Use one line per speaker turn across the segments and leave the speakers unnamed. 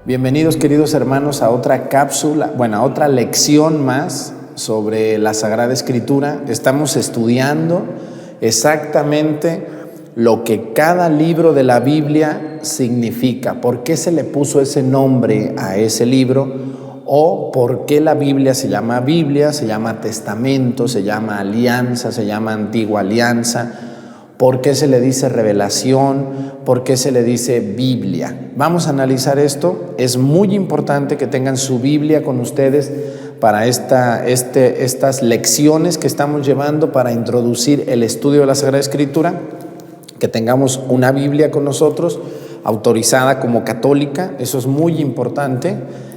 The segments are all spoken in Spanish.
Bienvenidos, queridos hermanos, a otra cápsula, a otra lección más sobre la Sagrada Escritura. Estamos estudiando exactamente lo que cada libro de la Biblia significa, por qué se le puso ese nombre a ese libro, o por qué la Biblia, se llama Testamento, se llama Alianza, se llama Antigua Alianza. ¿Por qué se le dice revelación? ¿Por qué se le dice Biblia? Vamos a analizar esto. Es muy importante que tengan su Biblia con ustedes para estas lecciones que estamos llevando para introducir el estudio de la Sagrada Escritura. Que tengamos una Biblia con nosotros, autorizada como católica, eso es muy importante.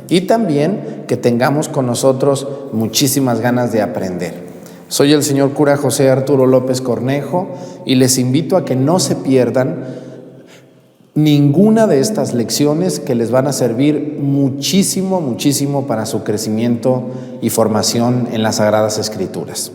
Y también que tengamos con nosotros muchísimas ganas de aprender. Soy el señor cura José Arturo López Cornejo y les invito a que no se pierdan ninguna de estas lecciones que les van a servir muchísimo, muchísimo para su crecimiento y formación en las Sagradas Escrituras.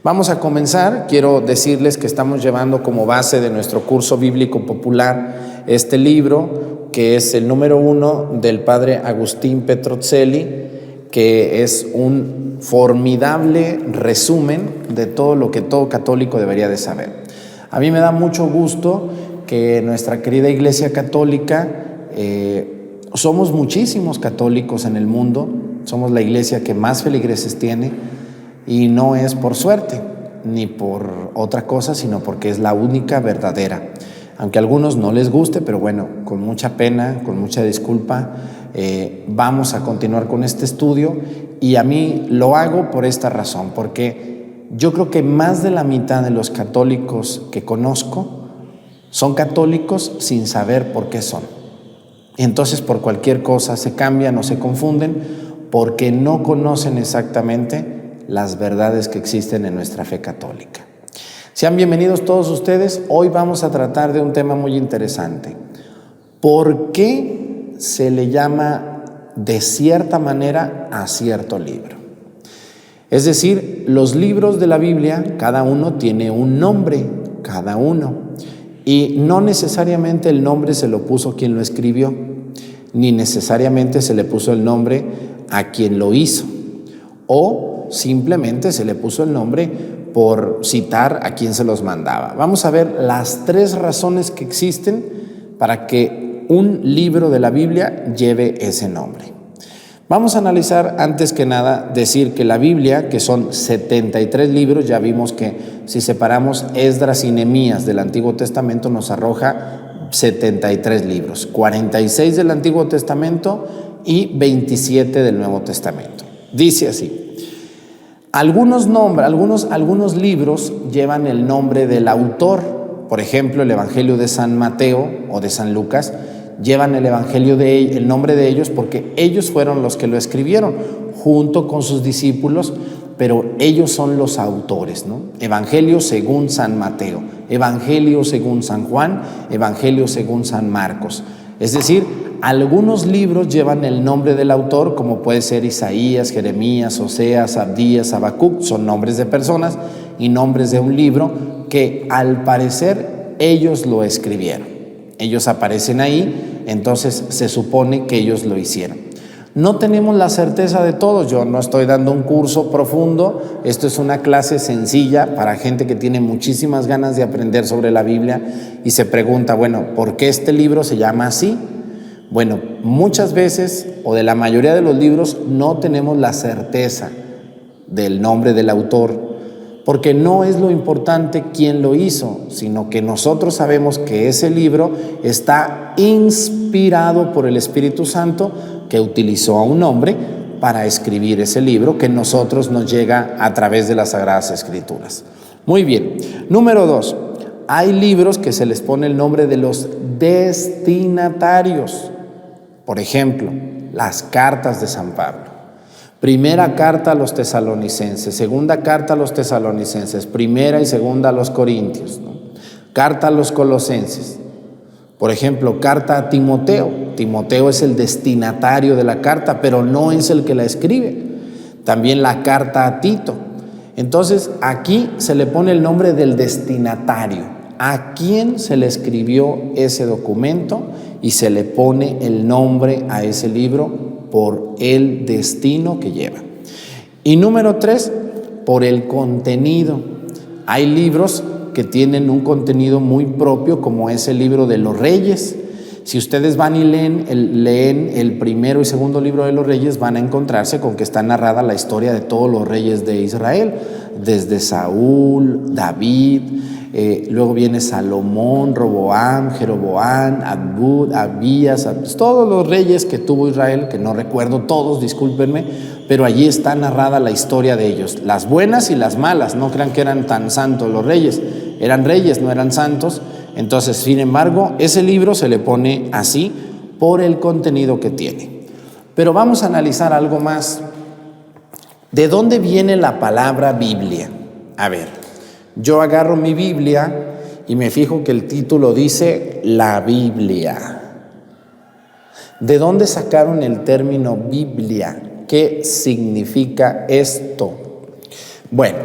Vamos a comenzar. Quiero decirles que estamos llevando como base de nuestro curso bíblico popular este libro, que es el número 1 del padre Agustín Petrozelli, que es un formidable resumen de todo lo que todo católico debería de saber. A mí me da mucho gusto que nuestra querida Iglesia Católica, somos muchísimos católicos en el mundo, somos la iglesia que más feligreses tiene, y no es por suerte ni por otra cosa, sino porque es la única verdadera. Aunque a algunos no les guste, pero bueno, con mucha pena, con mucha disculpa, vamos a continuar con este estudio. Y a mí lo hago por esta razón, porque yo creo que más de la mitad de los católicos que conozco son católicos sin saber por qué son. Entonces, por cualquier cosa se cambian o se confunden porque no conocen exactamente las verdades que existen en nuestra fe católica. Sean bienvenidos todos ustedes. Hoy vamos a tratar de un tema muy interesante. ¿Por qué se le llama de cierta manera a cierto libro? Es decir, los libros de la Biblia, cada uno tiene un nombre, cada uno. Y no necesariamente el nombre se lo puso quien lo escribió, ni necesariamente se le puso el nombre a quien lo hizo, o simplemente se le puso el nombre por citar a quien se los mandaba. Vamos a ver las 3 razones que existen para que un libro de la Biblia lleve ese nombre. Vamos a analizar, antes que nada, decir que la Biblia, que son 73 libros, ya vimos que si separamos Esdras y Nehemías del Antiguo Testamento nos arroja 73 libros, 46 del Antiguo Testamento y 27 del Nuevo Testamento. Dice así: algunos libros llevan el nombre del autor. Por ejemplo, el Evangelio de San Mateo o de San Lucas llevan el nombre de ellos porque ellos fueron los que lo escribieron junto con sus discípulos, pero ellos son los autores, ¿no? Evangelio según San Mateo, Evangelio según San Juan, Evangelio según San Marcos. Es decir, algunos libros llevan el nombre del autor, como puede ser Isaías, Jeremías, Oseas, Abdías, Habacuc, son nombres de personas y nombres de un libro que al parecer ellos lo escribieron. Ellos aparecen ahí, entonces se supone que ellos lo hicieron. No tenemos la certeza de todo. Yo no estoy dando un curso profundo, esto es una clase sencilla para gente que tiene muchísimas ganas de aprender sobre la Biblia y se pregunta, ¿por qué este libro se llama así? Bueno, muchas veces, o de la mayoría de los libros, no tenemos la certeza del nombre del autor, porque no es lo importante quién lo hizo, sino que nosotros sabemos que ese libro está inspirado por el Espíritu Santo, que utilizó a un hombre para escribir ese libro que nosotros nos llega a través de las Sagradas Escrituras. Muy bien. Número 2. Hay libros que se les pone el nombre de los destinatarios. Por ejemplo, las cartas de San Pablo. Primera carta a los tesalonicenses, segunda carta a los tesalonicenses, primera y segunda a los corintios, ¿no? Carta a los colosenses. Por ejemplo, carta a Timoteo. Timoteo es el destinatario de la carta, pero no es el que la escribe. También la carta a Tito. Entonces, aquí se le pone el nombre del destinatario. ¿A quién se le escribió ese documento y se le pone el nombre a ese libro por el destino que lleva. Y número 3, por el contenido. Hay libros que tienen un contenido muy propio, como es el libro de los Reyes. Si ustedes van y leen el primero y segundo libro de los Reyes, van a encontrarse con que está narrada la historia de todos los reyes de Israel, desde Saúl, David, luego viene Salomón, Roboam, Jeroboam, Abud, Abías, todos los reyes que tuvo Israel, que no recuerdo todos, discúlpenme, pero allí está narrada la historia de ellos, las buenas y las malas. No crean que eran tan santos los reyes, eran reyes, no eran santos. Entonces, sin embargo, ese libro se le pone así por el contenido que tiene. Pero vamos a analizar algo más. ¿De dónde viene la palabra Biblia? A ver, yo agarro mi Biblia y me fijo que el título dice la Biblia. ¿De dónde sacaron el término Biblia? ¿Qué significa esto? Bueno,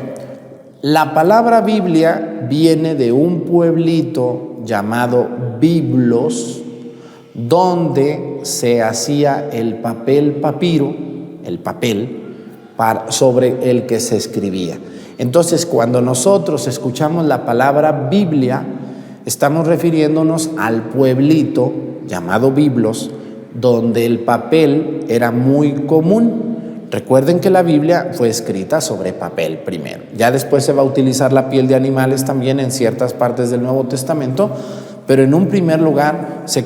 la palabra Biblia viene de un pueblito llamado Biblos, donde se hacía el papel papiro, el papel sobre el que se escribía. Entonces, cuando nosotros escuchamos la palabra Biblia, estamos refiriéndonos al pueblito llamado Biblos, donde el papel era muy común. Recuerden que la Biblia fue escrita sobre papel primero. Ya después se va a utilizar la piel de animales también en ciertas partes del Nuevo Testamento, pero en un primer lugar se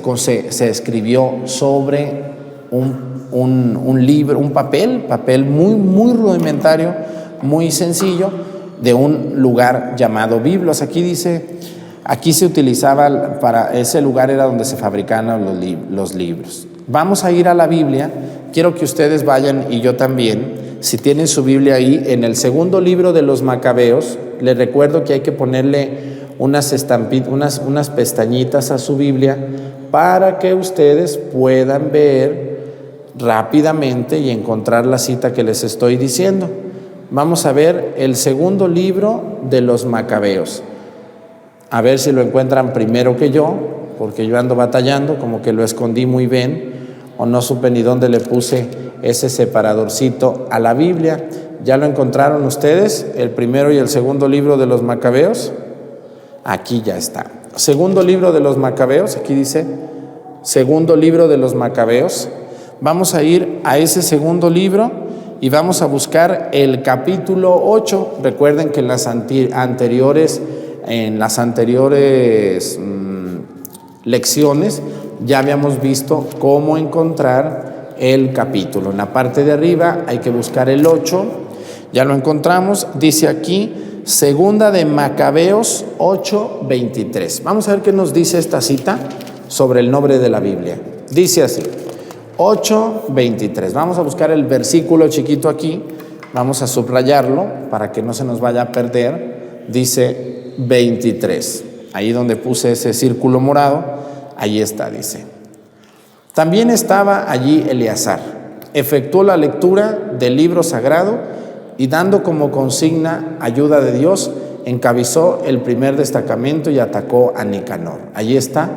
escribió sobre un libro, un papel muy rudimentario, muy sencillo, de un lugar llamado Biblos. Aquí se utilizaba, para ese lugar era donde se fabricaban los libros. Vamos a ir a la Biblia. Quiero que ustedes vayan, y yo también, si tienen su Biblia ahí, en el segundo libro de los Macabeos. Les recuerdo que hay que ponerle unas pestañitas a su Biblia para que ustedes puedan ver rápidamente y encontrar la cita que les estoy diciendo. Vamos a ver el segundo libro de los Macabeos. A ver si lo encuentran primero que yo, porque yo ando batallando, como que lo escondí muy bien, o no supe ni dónde le puse ese separadorcito a la Biblia. ¿Ya lo encontraron ustedes? El primero y el segundo libro de los Macabeos. Aquí ya está. Segundo libro de los Macabeos, aquí dice, segundo libro de los Macabeos. Vamos a ir a ese segundo libro y vamos a buscar el capítulo 8. Recuerden que en las anteriores lecciones ya habíamos visto cómo encontrar el capítulo. En la parte de arriba hay que buscar el 8. Ya lo encontramos. Dice aquí, segunda de Macabeos 8:23. Vamos a ver qué nos dice esta cita sobre el nombre de la Biblia. Dice así, 8:23. Vamos a buscar el versículo chiquito aquí. Vamos a subrayarlo para que no se nos vaya a perder. Dice 23. Ahí donde puse ese círculo morado, ahí está, dice. También estaba allí Eleazar. Efectuó la lectura del libro sagrado y, dando como consigna ayuda de Dios, encabezó el primer destacamento y atacó a Nicanor. Allí está,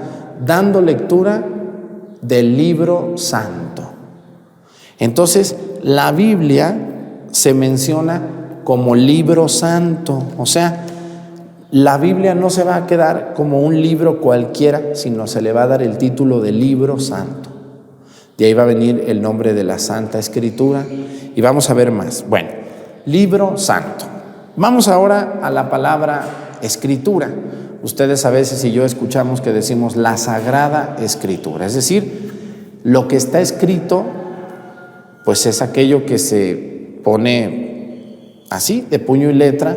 dando lectura del libro santo. Entonces, la Biblia se menciona como libro santo. O sea, la Biblia no se va a quedar como un libro cualquiera, sino se le va a dar el título de libro santo. De ahí va a venir el nombre de la Santa Escritura, y vamos a ver más. Bueno, libro santo. Vamos ahora a la palabra escritura. Ustedes a veces y yo escuchamos que decimos la Sagrada Escritura, es decir, lo que está escrito, pues es aquello que se pone así, de puño y letra,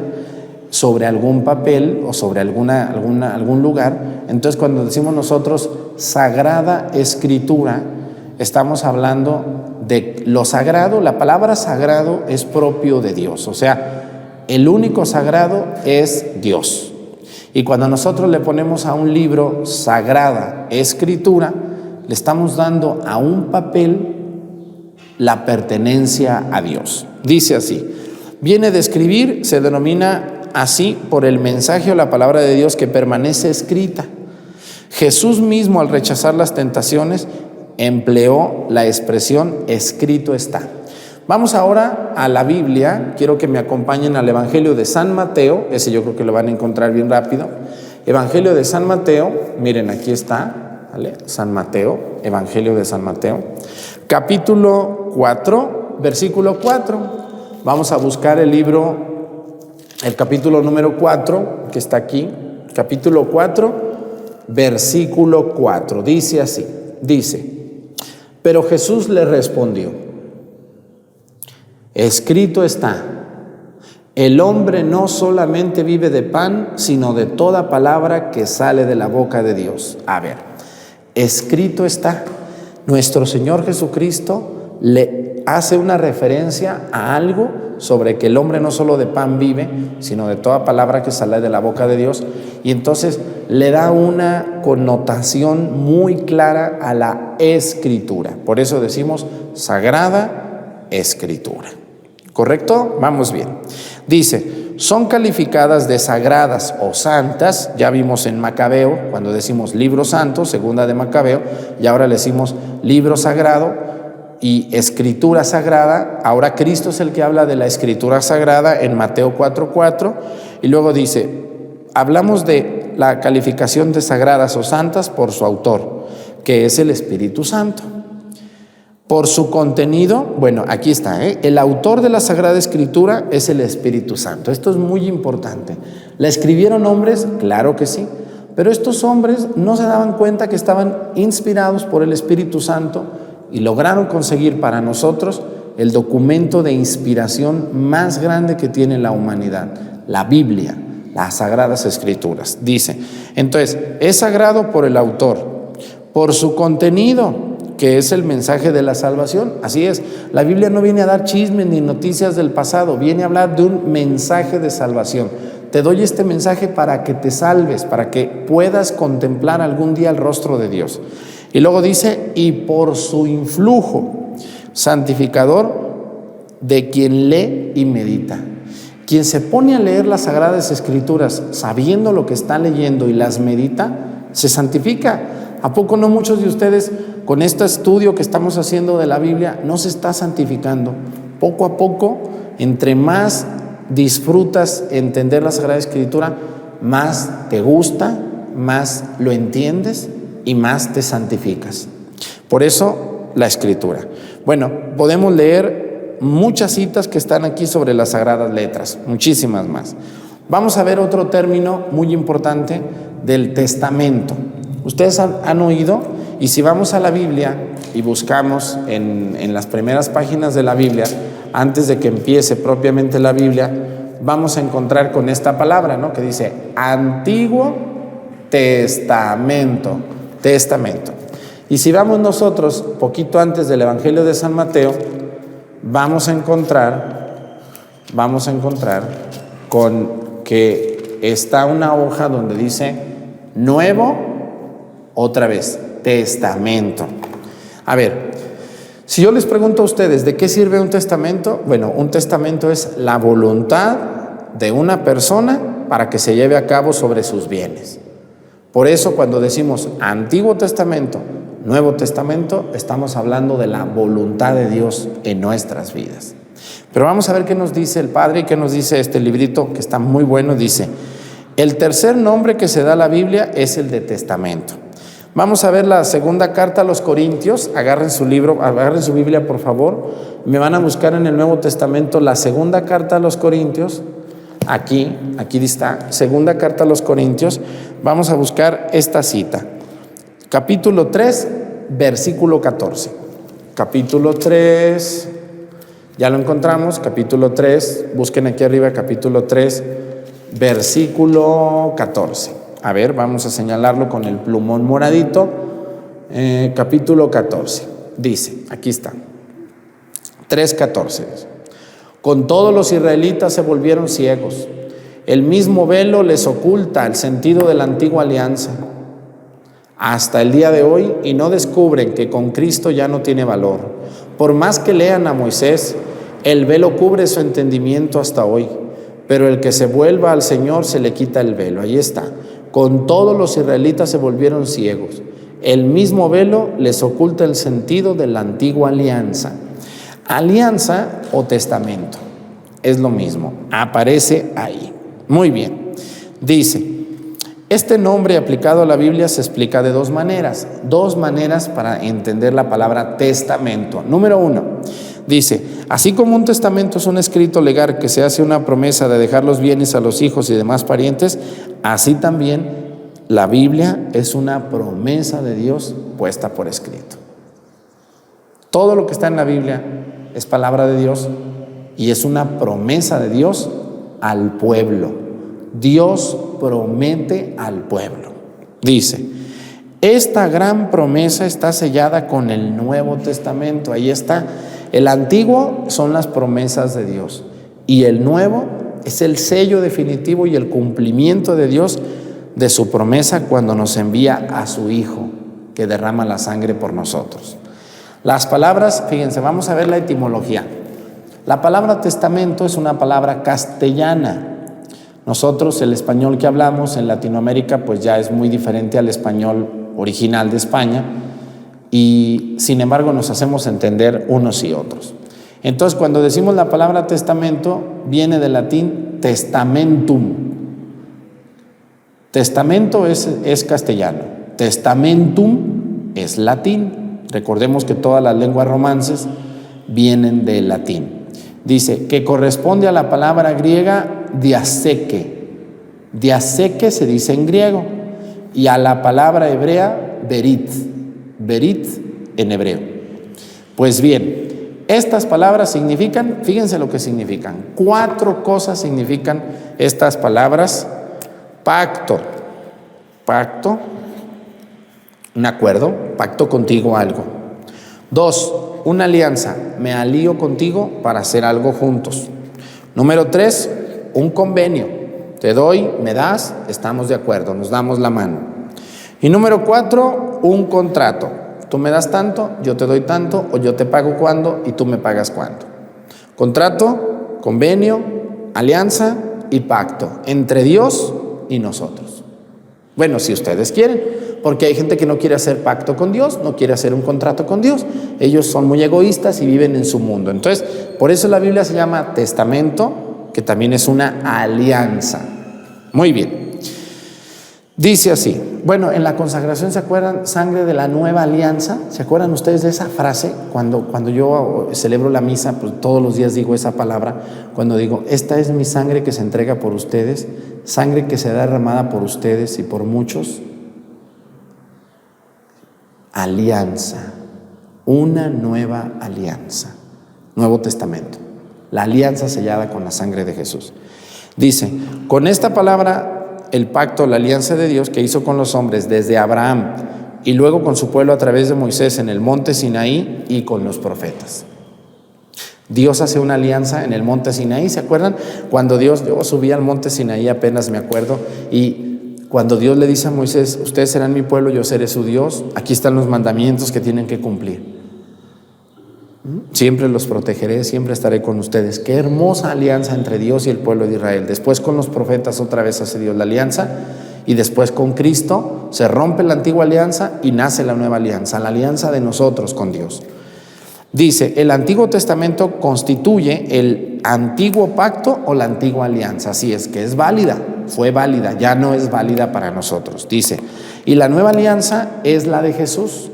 sobre algún papel o sobre algún lugar. Entonces, cuando decimos nosotros Sagrada Escritura, estamos hablando de lo sagrado. La palabra sagrado es propio de Dios, o sea, el único sagrado es Dios. Y cuando nosotros le ponemos a un libro Sagrada Escritura, le estamos dando a un papel la pertenencia a Dios. Dice así, viene de escribir, se denomina así por el mensaje o la palabra de Dios que permanece escrita. Jesús mismo, al rechazar las tentaciones, empleó la expresión escrito está. Vamos ahora a la Biblia. Quiero que me acompañen al Evangelio de San Mateo. Ese yo creo que lo van a encontrar bien rápido. Evangelio de San Mateo, miren, aquí está, ¿vale? San Mateo, Evangelio de San Mateo, capítulo 4, versículo 4. Vamos a buscar el libro, el capítulo número 4, que está aquí, capítulo 4, versículo 4. Dice así, pero Jesús le respondió, escrito está, el hombre no solamente vive de pan, sino de toda palabra que sale de la boca de Dios. A ver, escrito está. Nuestro Señor Jesucristo le hace una referencia a algo sobre que el hombre no solo de pan vive, sino de toda palabra que sale de la boca de Dios. Y entonces le da una connotación muy clara a la Escritura. Por eso decimos Sagrada Escritura. ¿Correcto? Vamos bien. Dice, son calificadas de sagradas o santas. Ya vimos en Macabeo, cuando decimos libro santo, segunda de Macabeo, y ahora le decimos libro sagrado y escritura sagrada. Ahora Cristo es el que habla de la escritura sagrada en Mateo 4:4, y luego dice, hablamos de la calificación de sagradas o santas por su autor, que es el Espíritu Santo. Por su contenido, bueno, aquí está, el autor de la Sagrada Escritura es el Espíritu Santo. Esto es muy importante. ¿La escribieron hombres? Claro que sí, pero estos hombres no se daban cuenta que estaban inspirados por el Espíritu Santo y lograron conseguir para nosotros el documento de inspiración más grande que tiene la humanidad, la Biblia, las Sagradas Escrituras. Dice, entonces, es sagrado por el autor, por su contenido, que es el mensaje de la salvación. Así es, la Biblia no viene a dar chismes ni noticias del pasado, viene a hablar de un mensaje de salvación. Te doy este mensaje para que te salves, para que puedas contemplar algún día el rostro de Dios. Y luego dice, y por su influjo santificador de quien lee y medita. Quien se pone a leer las Sagradas Escrituras sabiendo lo que está leyendo y las medita, se santifica. ¿A poco no muchos de ustedes con este estudio que estamos haciendo de la Biblia no se está santificando? Poco a poco, entre más disfrutas entender la Sagrada Escritura, más te gusta, más lo entiendes y más te santificas. Por eso la Escritura. Bueno, podemos leer muchas citas que están aquí sobre las Sagradas Letras, muchísimas más. Vamos a ver otro término muy importante del testamento. Ustedes han oído, y si vamos a la Biblia y buscamos en las primeras páginas de la Biblia, antes de que empiece propiamente la Biblia, vamos a encontrar con esta palabra, ¿no? Que dice Antiguo Testamento. Testamento. Y si vamos nosotros, poquito antes del Evangelio de San Mateo, vamos a encontrar con que está una hoja donde dice Nuevo, otra vez, Testamento. A ver, si yo les pregunto a ustedes, ¿de qué sirve un testamento? Bueno, un testamento es la voluntad de una persona para que se lleve a cabo sobre sus bienes. Por eso cuando decimos Antiguo Testamento, Nuevo Testamento, estamos hablando de la voluntad de Dios en nuestras vidas. Pero vamos a ver qué nos dice el Padre y qué nos dice este librito que está muy bueno. Dice, el tercer nombre que se da a la Biblia es el de testamento. Vamos a ver la segunda carta a los Corintios. Agarren su libro, agarren su Biblia, por favor. Me van a buscar en el Nuevo Testamento la segunda carta a los Corintios. Aquí está, segunda carta a los Corintios. Vamos a buscar esta cita. Capítulo 3, versículo 14. Capítulo 3, ya lo encontramos, capítulo 3, busquen aquí arriba, capítulo 3, versículo 14. A ver, vamos a señalarlo con el plumón moradito. Capítulo 14. Dice, aquí está. 3:14. Con todos los israelitas se volvieron ciegos. El mismo velo les oculta el sentido de la antigua alianza hasta el día de hoy y no descubren que con Cristo ya no tiene valor. Por más que lean a Moisés, el velo cubre su entendimiento hasta hoy. Pero el que se vuelva al Señor se le quita el velo. Ahí está. Con todos los israelitas se volvieron ciegos. El mismo velo les oculta el sentido de la antigua alianza. Alianza o testamento, es lo mismo, aparece ahí. Muy bien, dice, este nombre aplicado a la Biblia se explica de dos maneras para entender la palabra testamento. Número 1, dice, así como un testamento es un escrito legal que se hace una promesa de dejar los bienes a los hijos y demás parientes, así también la Biblia es una promesa de Dios puesta por escrito. Todo lo que está en la Biblia es palabra de Dios y es una promesa de Dios al pueblo. Dios promete al pueblo. Dice, esta gran promesa está sellada con el Nuevo Testamento. Ahí está. El antiguo son las promesas de Dios y el nuevo es el sello definitivo y el cumplimiento de Dios de su promesa cuando nos envía a su Hijo que derrama la sangre por nosotros. Las palabras, fíjense, vamos a ver la etimología. La palabra testamento es una palabra castellana. Nosotros, el español que hablamos en Latinoamérica, pues ya es muy diferente al español original de España y sin embargo nos hacemos entender unos y otros. Entonces, cuando decimos la palabra testamento, viene del latín testamentum. Testamento es castellano, testamentum es latín. Recordemos que todas las lenguas romances vienen del latín. Dice que corresponde a la palabra griega diaseke. Diaseke se dice en griego y a la palabra hebrea berit. Berit en hebreo. Pues bien, estas palabras significan, fíjense lo que significan. 4 cosas significan estas palabras. Pacto, un acuerdo, pacto contigo algo. 2, una alianza, me alío contigo para hacer algo juntos. Número 3, un convenio, te doy, me das, estamos de acuerdo, nos damos la mano. Y número 4, un contrato, tú me das tanto, yo te doy tanto, o yo te pago cuando y tú me pagas cuando. Contrato, convenio, alianza y pacto entre Dios y nosotros. Bueno, si ustedes quieren, porque hay gente que no quiere hacer pacto con Dios, no quiere hacer un contrato con Dios. Ellos son muy egoístas y viven en su mundo. Entonces, por eso la Biblia se llama testamento, que también es una alianza. Muy bien. Dice así, bueno, en la consagración, ¿se acuerdan? Sangre de la nueva alianza. ¿Se acuerdan ustedes de esa frase? Cuando yo celebro la misa, pues todos los días digo esa palabra. Cuando digo, esta es mi sangre que se entrega por ustedes, sangre que será derramada por ustedes y por muchos. Alianza, una nueva alianza. Nuevo Testamento. La alianza sellada con la sangre de Jesús. Dice, con esta palabra, el pacto, la alianza de Dios que hizo con los hombres desde Abraham y luego con su pueblo a través de Moisés en el monte Sinaí y con los profetas. Dios hace una alianza en el monte Sinaí, ¿se acuerdan? Cuando yo subí al monte Sinaí, apenas me acuerdo, y cuando Dios le dice a Moisés, ustedes serán mi pueblo, yo seré su Dios, aquí están los mandamientos que tienen que cumplir. Siempre los protegeré, siempre estaré con ustedes. Qué hermosa alianza entre Dios y el pueblo de Israel. Después con los profetas otra vez hace Dios la alianza y después con Cristo se rompe la antigua alianza y nace la nueva alianza, la alianza de nosotros con Dios. Dice, el Antiguo Testamento constituye el antiguo pacto o la antigua alianza. Así es que es válida, fue válida, ya no es válida para nosotros. Dice, y la nueva alianza es la de Jesús,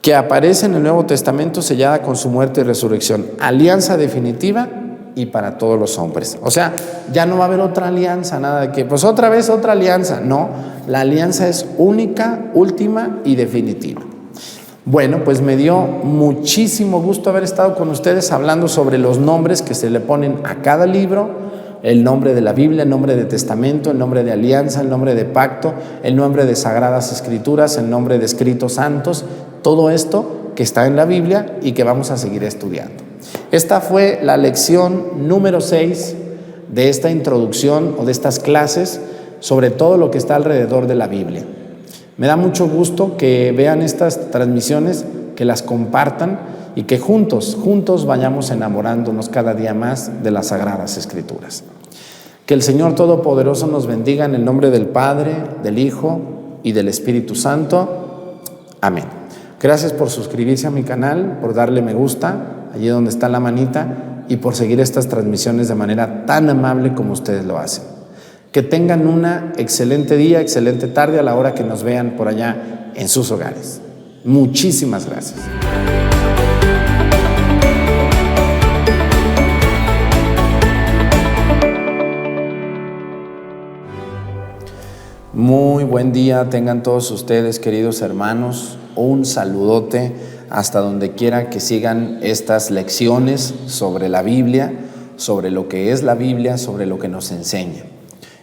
que aparece en el Nuevo Testamento sellada con su muerte y resurrección. Alianza definitiva y para todos los hombres. O sea, ya no va a haber otra alianza, nada de que, pues otra vez otra alianza. No, la alianza es única, última y definitiva. Bueno, pues me dio muchísimo gusto haber estado con ustedes hablando sobre los nombres que se le ponen a cada libro. El nombre de la Biblia, el nombre de testamento, el nombre de alianza, el nombre de pacto, el nombre de sagradas escrituras, el nombre de escritos santos, todo esto que está en la Biblia y que vamos a seguir estudiando. Esta fue la lección número 6 de esta introducción o de estas clases sobre todo lo que está alrededor de la Biblia. Me da mucho gusto que vean estas transmisiones, que las compartan y que juntos vayamos enamorándonos cada día más de las Sagradas Escrituras. Que el Señor Todopoderoso nos bendiga en el nombre del Padre, del Hijo y del Espíritu Santo. Amén. Gracias por suscribirse a mi canal, por darle me gusta, allí donde está la manita, y por seguir estas transmisiones de manera tan amable como ustedes lo hacen. Que tengan una excelente día, excelente tarde a la hora que nos vean por allá en sus hogares. Muchísimas gracias. Muy buen día tengan todos ustedes, queridos hermanos. Un saludote hasta donde quiera que sigan estas lecciones sobre la Biblia, sobre lo que es la Biblia, sobre lo que nos enseña.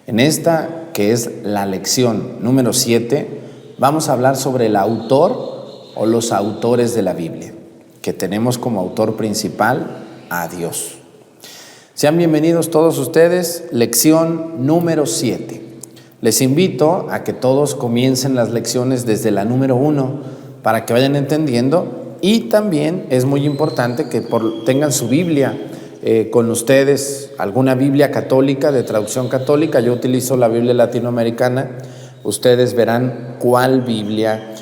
En esta, que es la lección número 7, vamos a hablar sobre el autor o los autores de la Biblia, que tenemos como autor principal a Dios. Sean bienvenidos todos ustedes, lección número 7. Les invito a que todos comiencen las lecciones desde la número 1 para que vayan entendiendo, y también es muy importante que tengan su Biblia con ustedes, alguna Biblia católica, de traducción católica. Yo utilizo la Biblia latinoamericana. Ustedes verán cuál Biblia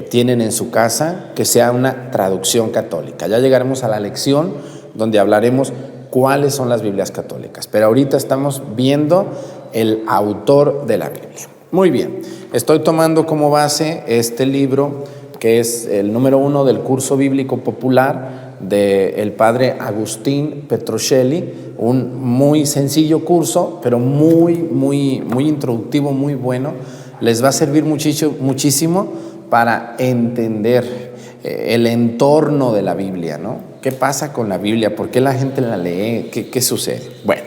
tienen en su casa que sea una traducción católica. Ya llegaremos a la lección donde hablaremos cuáles son las Biblias católicas, pero ahorita estamos viendo el autor de la Biblia. Muy bien, estoy tomando como base este libro que es el número 1 del curso bíblico popular del padre Agustín Petrocelli, un muy sencillo curso, pero muy introductivo, muy bueno. Les va a servir muchísimo para entender el entorno de la Biblia, ¿no? ¿Qué pasa con la Biblia? ¿Por qué la gente la lee? ¿Qué sucede? Bueno,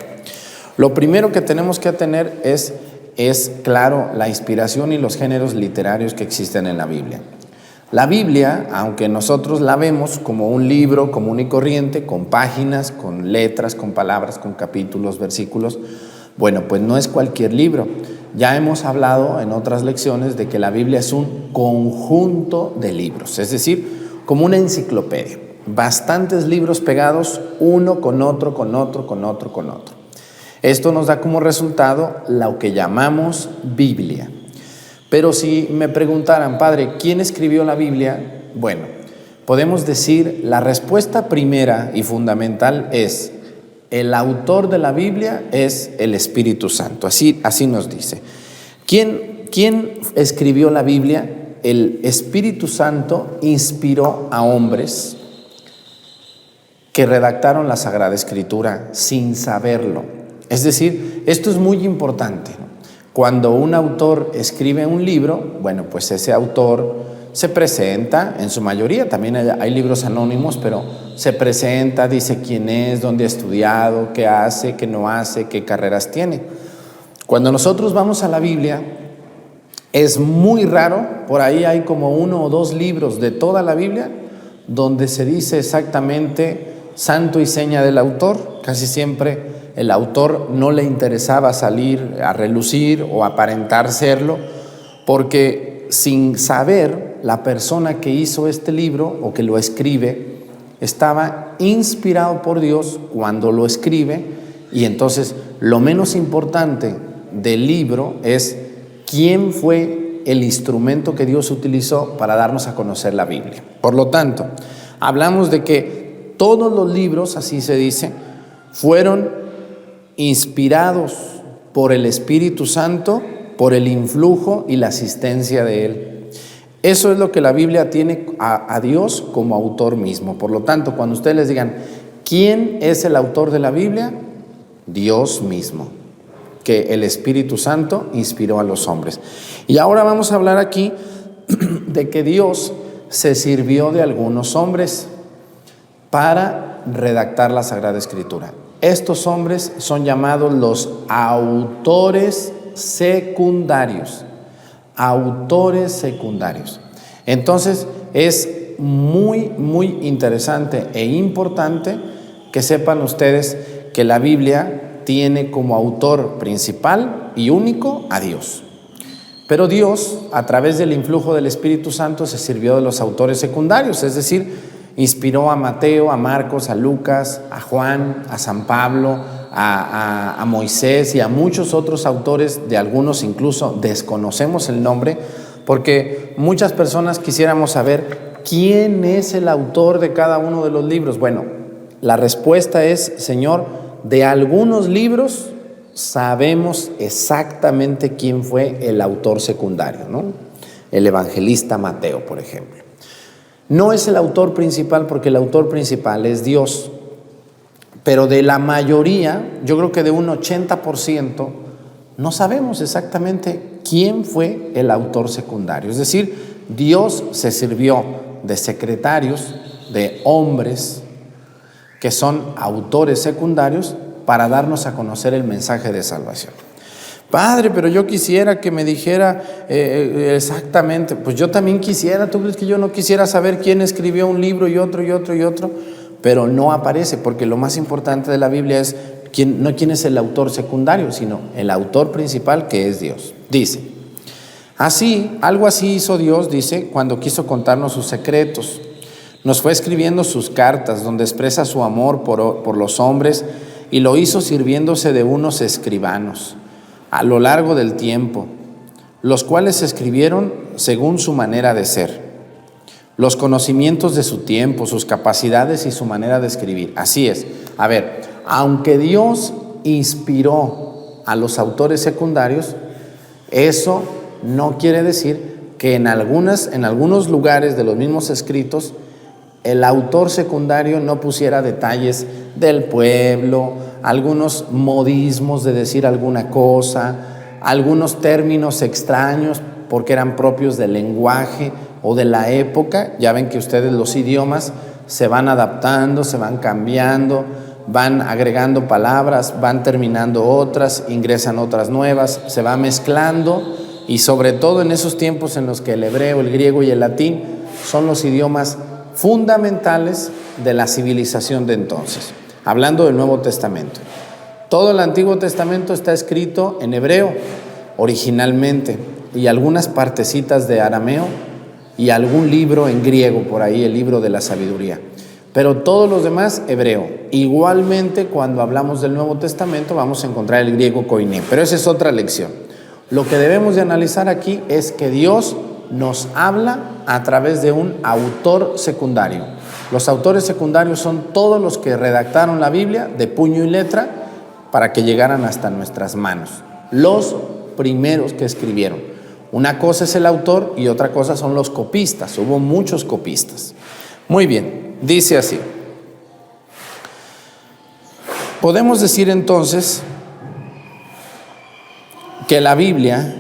lo primero que tenemos que tener es claro la inspiración y los géneros literarios que existen en la Biblia. La Biblia, aunque nosotros la vemos como un libro común y corriente, con páginas, con letras, con palabras, con capítulos, versículos, bueno, pues no es cualquier libro. Ya hemos hablado en otras lecciones de que la Biblia es un conjunto de libros, es decir, como una enciclopedia. Bastantes libros pegados uno con otro, con otro, con otro, con otro. Esto nos da como resultado lo que llamamos Biblia. Pero si me preguntaran, padre, ¿quién escribió la Biblia? Bueno, podemos decir, la respuesta primera y fundamental es, el autor de la Biblia es el Espíritu Santo. Así nos dice. ¿Quién escribió la Biblia? El Espíritu Santo inspiró a hombres que redactaron la Sagrada Escritura sin saberlo. Es decir, esto es muy importante. Cuando un autor escribe un libro, bueno, pues ese autor se presenta, en su mayoría, también hay libros anónimos, pero se presenta, dice quién es, dónde ha estudiado, qué hace, qué no hace, qué carreras tiene. Cuando nosotros vamos a la Biblia, es muy raro, por ahí hay como 1 o 2 libros de toda la Biblia, donde se dice exactamente santo y seña del autor. Casi siempre el autor no le interesaba salir a relucir o aparentar serlo, porque sin saber, la persona que hizo este libro o que lo escribe estaba inspirado por Dios cuando lo escribe, y entonces lo menos importante del libro es quién fue el instrumento que Dios utilizó para darnos a conocer la Biblia. Por lo tanto, hablamos de que todos los libros, así se dice, fueron inspirados por el Espíritu Santo, por el influjo y la asistencia de Él. Eso es lo que la Biblia tiene a Dios como autor mismo. Por lo tanto, cuando ustedes les digan, ¿quién es el autor de la Biblia? Dios mismo, que el Espíritu Santo inspiró a los hombres. Y ahora vamos a hablar aquí de que Dios se sirvió de algunos hombres para redactar la Sagrada Escritura. Estos hombres son llamados los autores secundarios. Autores secundarios. Entonces es muy interesante e importante que sepan ustedes que la Biblia tiene como autor principal y único a Dios. Pero Dios, a través del influjo del Espíritu Santo, se sirvió de los autores secundarios, es decir, inspiró a Mateo, a Marcos, a Lucas, a Juan, a San Pablo, a Moisés y a muchos otros autores, de algunos incluso desconocemos el nombre, porque muchas personas quisiéramos saber quién es el autor de cada uno de los libros. Bueno, la respuesta es, Señor, de algunos libros sabemos exactamente quién fue el autor secundario, ¿no? El evangelista Mateo, por ejemplo. No es el autor principal, porque el autor principal es Dios, pero de la mayoría, yo creo que de un 80%, no sabemos exactamente quién fue el autor secundario. Es decir, Dios se sirvió de secretarios, de hombres que son autores secundarios para darnos a conocer el mensaje de salvación. Padre, pero yo quisiera que me dijera exactamente. Pues yo también quisiera. ¿Tú crees que yo no quisiera saber quién escribió un libro y otro y otro y otro? Pero no aparece, porque lo más importante de la Biblia es no quién es el autor secundario, sino el autor principal, que es Dios. Dice, algo así hizo Dios, dice, cuando quiso contarnos sus secretos. Nos fue escribiendo sus cartas, donde expresa su amor por los hombres, y lo hizo sirviéndose de unos escribanos a lo largo del tiempo, los cuales escribieron según su manera de ser, los conocimientos de su tiempo, sus capacidades y su manera de escribir. Así es. A ver, aunque Dios inspiró a los autores secundarios, eso no quiere decir que en algunos lugares de los mismos escritos el autor secundario no pusiera detalles del pueblo, algunos modismos de decir alguna cosa, algunos términos extraños porque eran propios del lenguaje o de la época. Ya ven que ustedes los idiomas se van adaptando, se van cambiando, van agregando palabras, van terminando otras, ingresan otras nuevas, se va mezclando, y sobre todo en esos tiempos en los que el hebreo, el griego y el latín son los idiomas fundamentales de la civilización de entonces. Hablando del Nuevo Testamento, todo el Antiguo Testamento está escrito en hebreo originalmente, y algunas partecitas de arameo y algún libro en griego por ahí, el libro de la sabiduría, pero todos los demás hebreo. Igualmente, cuando hablamos del Nuevo Testamento vamos a encontrar el griego koiné, pero esa es otra lección. Lo que debemos de analizar aquí es que Dios nos habla a través de un autor secundario. Los autores secundarios son todos los que redactaron la Biblia de puño y letra para que llegaran hasta nuestras manos, los primeros que escribieron. Una cosa es el autor y otra cosa son los copistas. Hubo muchos copistas. Muy bien, dice así. Podemos decir entonces que la Biblia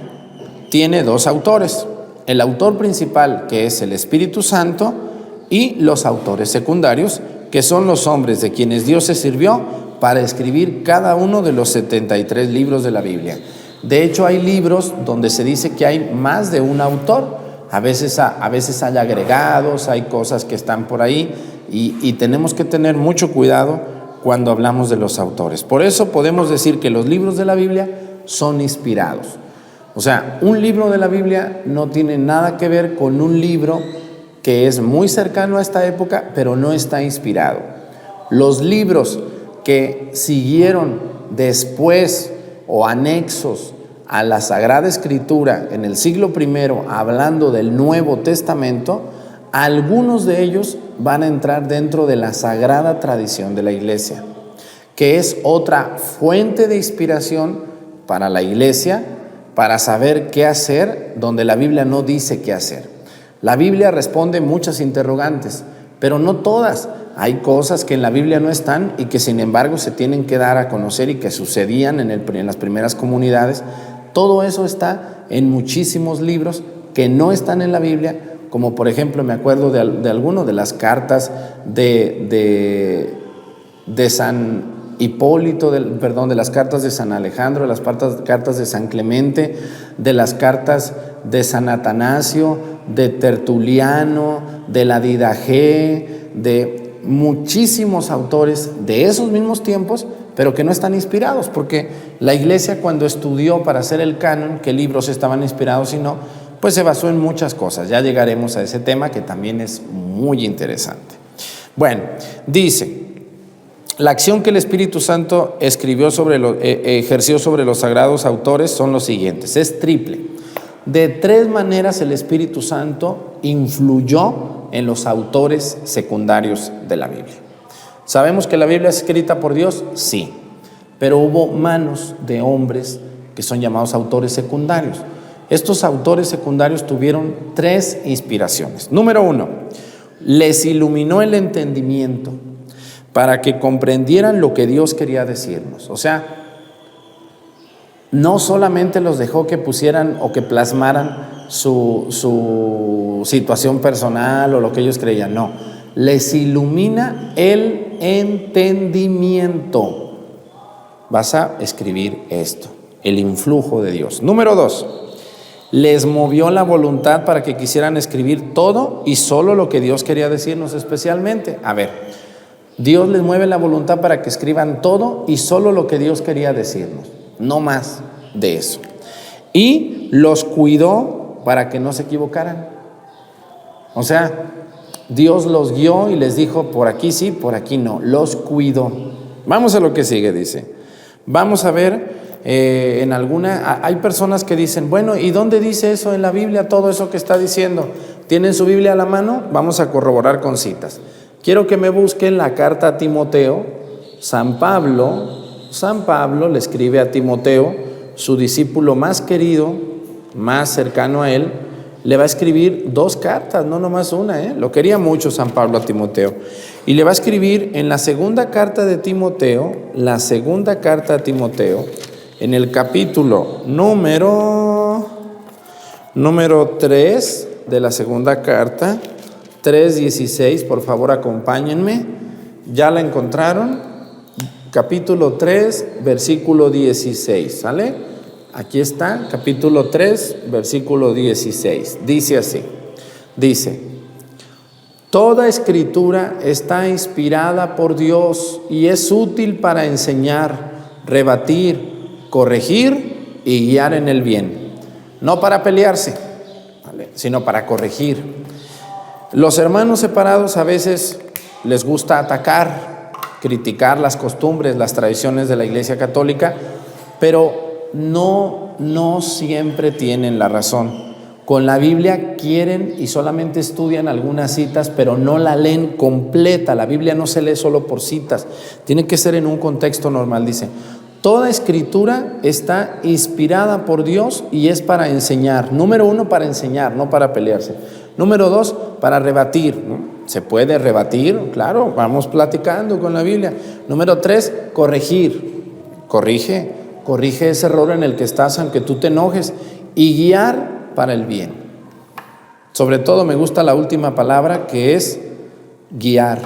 tiene dos autores: el autor principal, que es el Espíritu Santo, y los autores secundarios, que son los hombres de quienes Dios se sirvió para escribir cada uno de los 73 libros de la Biblia. De hecho, hay libros donde se dice que hay más de un autor. A veces hay agregados, hay cosas que están por ahí, y tenemos que tener mucho cuidado cuando hablamos de los autores. Por eso podemos decir que los libros de la Biblia son inspirados. O sea, un libro de la Biblia no tiene nada que ver con un libro que es muy cercano a esta época, pero no está inspirado. Los libros que siguieron después o anexos a la Sagrada Escritura en el siglo I, hablando del Nuevo Testamento, algunos de ellos van a entrar dentro de la sagrada tradición de la Iglesia, que es otra fuente de inspiración para la Iglesia, para saber qué hacer donde la Biblia no dice qué hacer. La Biblia responde muchas interrogantes, pero no todas. Hay cosas que en la Biblia no están y que sin embargo se tienen que dar a conocer y que sucedían en las primeras comunidades. Todo eso está en muchísimos libros que no están en la Biblia, como por ejemplo me acuerdo de alguno de las cartas de San Hipólito, de las cartas de San Alejandro, de las cartas de San Clemente, de las cartas de San Atanasio, de Tertuliano, de la Didaché, de muchísimos autores de esos mismos tiempos, pero que no están inspirados, porque la Iglesia, cuando estudió para hacer el canon qué libros estaban inspirados y no, pues se basó en muchas cosas. Ya llegaremos a ese tema, que también es muy interesante. Bueno, dice: La acción que el Espíritu Santo ejerció sobre los sagrados autores son los siguientes, es triple. De 3 maneras el Espíritu Santo influyó en los autores secundarios de la Biblia. ¿Sabemos que la Biblia es escrita por Dios? Sí, pero hubo manos de hombres que son llamados autores secundarios. Estos autores secundarios tuvieron 3 inspiraciones. Número 1, les iluminó el entendimiento para que comprendieran lo que Dios quería decirnos. O sea, no solamente los dejó que pusieran o que plasmaran su situación personal o lo que ellos creían, no. Les ilumina el entendimiento. Vas a escribir esto, el influjo de Dios. Número 2, les movió la voluntad para que quisieran escribir todo y solo lo que Dios quería decirnos especialmente. A ver, Dios les mueve la voluntad para que escriban todo y solo lo que Dios quería decirnos, no más de eso. Y los cuidó para que no se equivocaran. O sea, Dios los guió y les dijo, por aquí sí, por aquí no. Los cuidó. Vamos a lo que sigue, dice. Vamos a ver hay personas que dicen, bueno, ¿y dónde dice eso en la Biblia, todo eso que está diciendo? ¿Tienen su Biblia a la mano? Vamos a corroborar con citas. Quiero que me busquen la carta a Timoteo. San Pablo le escribe a Timoteo, su discípulo más querido, más cercano a él, le va a escribir 2 cartas, no nomás una, Lo quería mucho San Pablo a Timoteo. Y le va a escribir en la segunda carta de Timoteo, en el capítulo número 3 de la segunda carta, 3:16, por favor acompáñenme. ¿Ya la encontraron? Capítulo 3, versículo 16, ¿sale? Aquí está, capítulo 3, versículo 16. Dice así, toda escritura está inspirada por Dios y es útil para enseñar, rebatir, corregir y guiar en el bien. No para pelearse, ¿vale?, sino para corregir. Los hermanos separados a veces les gusta atacar, criticar las costumbres, las tradiciones de la Iglesia Católica, pero no siempre tienen la razón. Con la Biblia quieren y solamente estudian algunas citas, pero no la leen completa. La Biblia no se lee solo por citas, tiene que ser en un contexto normal. Dice, toda escritura está inspirada por Dios y es para enseñar. Número 1, para enseñar, no para pelearse. Número 2, para rebatir, ¿no? Se puede rebatir, claro, vamos platicando con la Biblia. Número 3, corregir. Corrige ese error en el que estás, aunque tú te enojes. Y guiar para el bien. Sobre todo me gusta la última palabra, que es guiar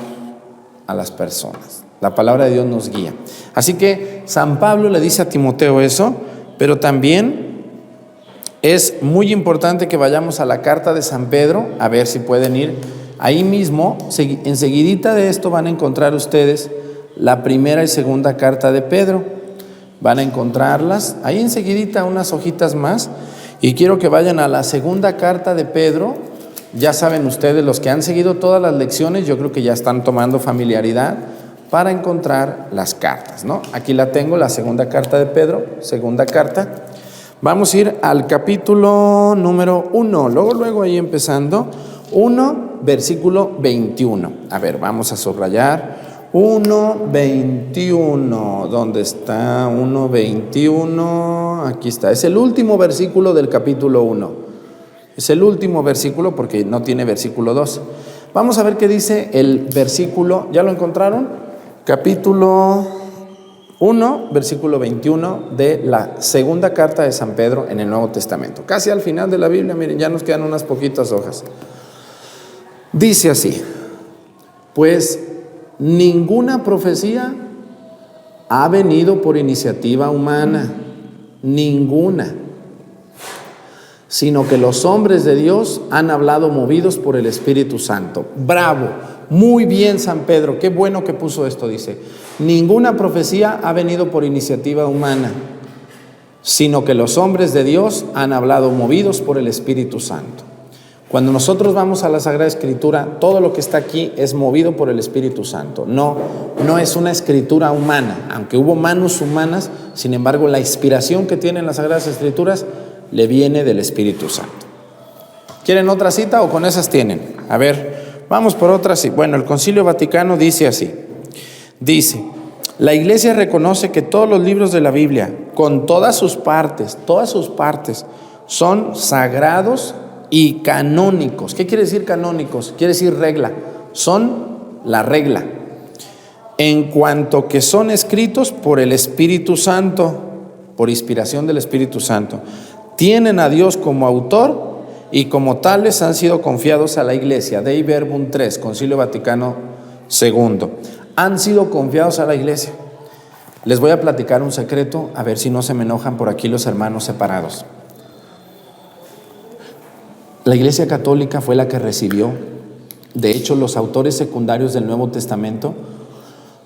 a las personas. La palabra de Dios nos guía. Así que San Pablo le dice a Timoteo eso, pero también es muy importante que vayamos a la carta de San Pedro, a ver si pueden ir ahí mismo. Enseguidita de esto van a encontrar ustedes la primera y segunda carta de Pedro. Van a encontrarlas ahí enseguidita, unas hojitas más. Y quiero que vayan a la segunda carta de Pedro. Ya saben ustedes, los que han seguido todas las lecciones, yo creo que ya están tomando familiaridad para encontrar las cartas, ¿no? Aquí la tengo, la segunda carta de Pedro, segunda carta. Vamos a ir al capítulo número 1, luego ahí empezando, 1, versículo 21. A ver, vamos a subrayar, 1:21, ¿dónde está? 1:21, aquí está, es el último versículo del capítulo 1. Es el último versículo porque no tiene versículo 2. Vamos a ver qué dice el versículo, ¿ya lo encontraron? Capítulo 1, versículo 21 de la segunda carta de San Pedro en el Nuevo Testamento. Casi al final de la Biblia, miren, ya nos quedan unas poquitas hojas. Dice así, pues ninguna profecía ha venido por iniciativa humana, ninguna, sino que los hombres de Dios han hablado movidos por el Espíritu Santo. ¡Bravo! Muy bien, San Pedro, qué bueno que puso esto, dice. Ninguna profecía ha venido por iniciativa humana, sino que los hombres de Dios han hablado movidos por el Espíritu Santo. Cuando nosotros vamos a la Sagrada Escritura, todo lo que está aquí es movido por el Espíritu Santo. No es una escritura humana, aunque hubo manos humanas, sin embargo la inspiración que tienen las Sagradas Escrituras le viene del Espíritu Santo. ¿Quieren otra cita o con esas tienen? A ver, vamos por otra cita. Bueno, el Concilio Vaticano dice así. Dice, la Iglesia reconoce que todos los libros de la Biblia, con todas sus partes, son sagrados y canónicos. ¿Qué quiere decir canónicos? Quiere decir regla. Son la regla. En cuanto que son escritos por el Espíritu Santo, por inspiración del Espíritu Santo, tienen a Dios como autor y como tales han sido confiados a la Iglesia. Dei Verbum 3, Concilio Vaticano II. Han sido confiados a la Iglesia. Les voy a platicar un secreto, a ver si no se me enojan por aquí los hermanos separados. La Iglesia Católica fue la que recibió, de hecho, los autores secundarios del Nuevo Testamento,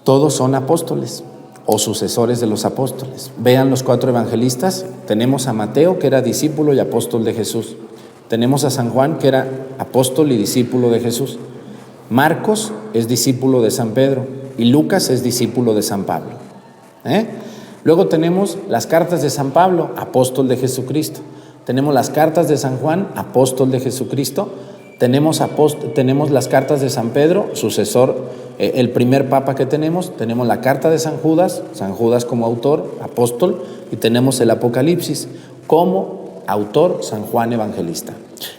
todos son apóstoles o sucesores de los apóstoles. Vean los 4 evangelistas, tenemos a Mateo, que era discípulo y apóstol de Jesús. Tenemos a San Juan, que era apóstol y discípulo de Jesús. Marcos es discípulo de San Pedro y Lucas es discípulo de San Pablo. Luego tenemos las cartas de San Pablo, apóstol de Jesucristo. Tenemos las cartas de San Juan, apóstol de Jesucristo. Tenemos las cartas de San Pedro, sucesor, el primer papa que tenemos. Tenemos la carta de San Judas como autor, apóstol, y tenemos el Apocalipsis como autor, San Juan Evangelista.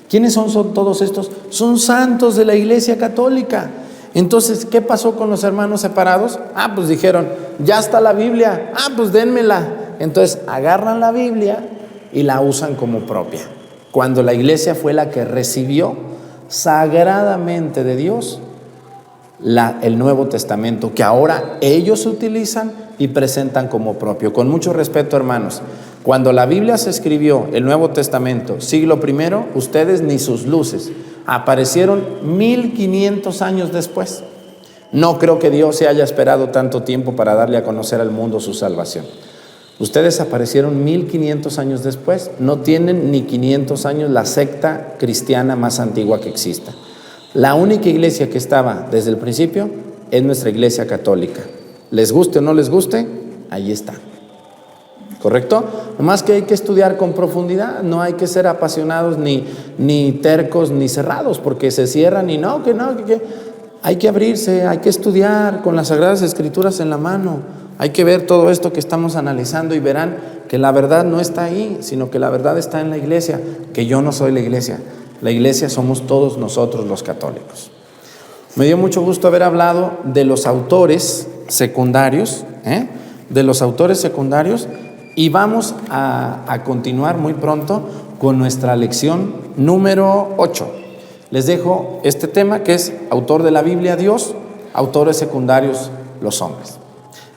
¿Quiénes son todos estos? Son santos de la Iglesia Católica. Entonces, ¿qué pasó con los hermanos separados? Pues dijeron, ya está la Biblia, pues dénmela. Entonces agarran la Biblia y la usan como propia. Cuando la Iglesia fue la que recibió sagradamente de Dios el Nuevo Testamento, que ahora ellos utilizan y presentan como propio. Con mucho respeto, hermanos, cuando la Biblia se escribió, el Nuevo Testamento, siglo I, ustedes ni sus luces, aparecieron 1500 años después. No creo que Dios se haya esperado tanto tiempo para darle a conocer al mundo su salvación. Ustedes aparecieron 1500 años después, no tienen ni 500 años la secta cristiana más antigua que exista. La única iglesia que estaba desde el principio es nuestra Iglesia Católica. Les guste o no les guste, ahí está. ¿Correcto? Nomás que hay que estudiar con profundidad, no hay que ser apasionados ni tercos ni cerrados, porque se cierran y que hay que abrirse, hay que estudiar con las Sagradas Escrituras en la mano. Hay que ver todo esto que estamos analizando y verán que la verdad no está ahí, sino que la verdad está en la Iglesia, que yo no soy la Iglesia. La Iglesia somos todos nosotros los católicos. Me dio mucho gusto haber hablado de los autores secundarios, y vamos a continuar muy pronto con nuestra lección número 8. Les dejo este tema que es autor de la Biblia Dios, autores secundarios los hombres.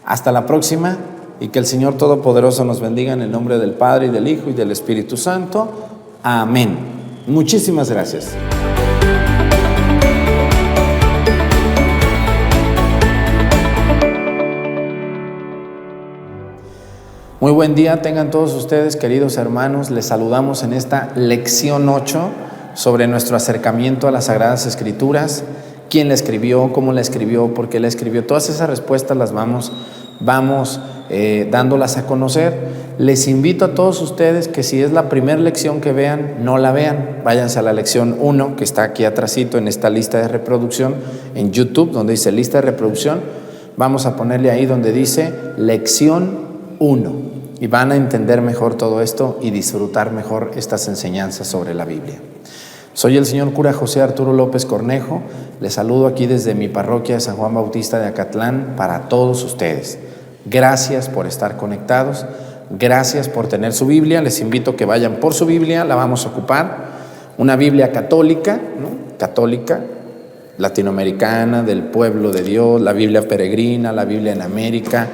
Hasta la próxima y que el Señor Todopoderoso nos bendiga en el nombre del Padre y del Hijo y del Espíritu Santo. Amén. Muchísimas gracias. Muy buen día tengan todos ustedes, queridos hermanos. Les saludamos en esta lección 8 sobre nuestro acercamiento a las Sagradas Escrituras. ¿Quién la escribió? ¿Cómo la escribió? ¿Por qué la escribió? Todas esas respuestas las vamos dándolas a conocer. Les invito a todos ustedes que si es la primera lección que vean, no la vean. Váyanse a la lección 1, que está aquí atrásito en esta lista de reproducción en YouTube, donde dice lista de reproducción. Vamos a ponerle ahí donde dice lección 1 y van a entender mejor todo esto y disfrutar mejor estas enseñanzas sobre la Biblia. Soy el señor cura José Arturo López Cornejo. Les saludo aquí desde mi parroquia de San Juan Bautista de Acatlán para todos ustedes. Gracias por estar conectados, gracias por tener su Biblia. Les invito a que vayan por su Biblia, la vamos a ocupar. Una Biblia católica, ¿no? Católica, latinoamericana, del pueblo de Dios, la Biblia peregrina, la Biblia en América.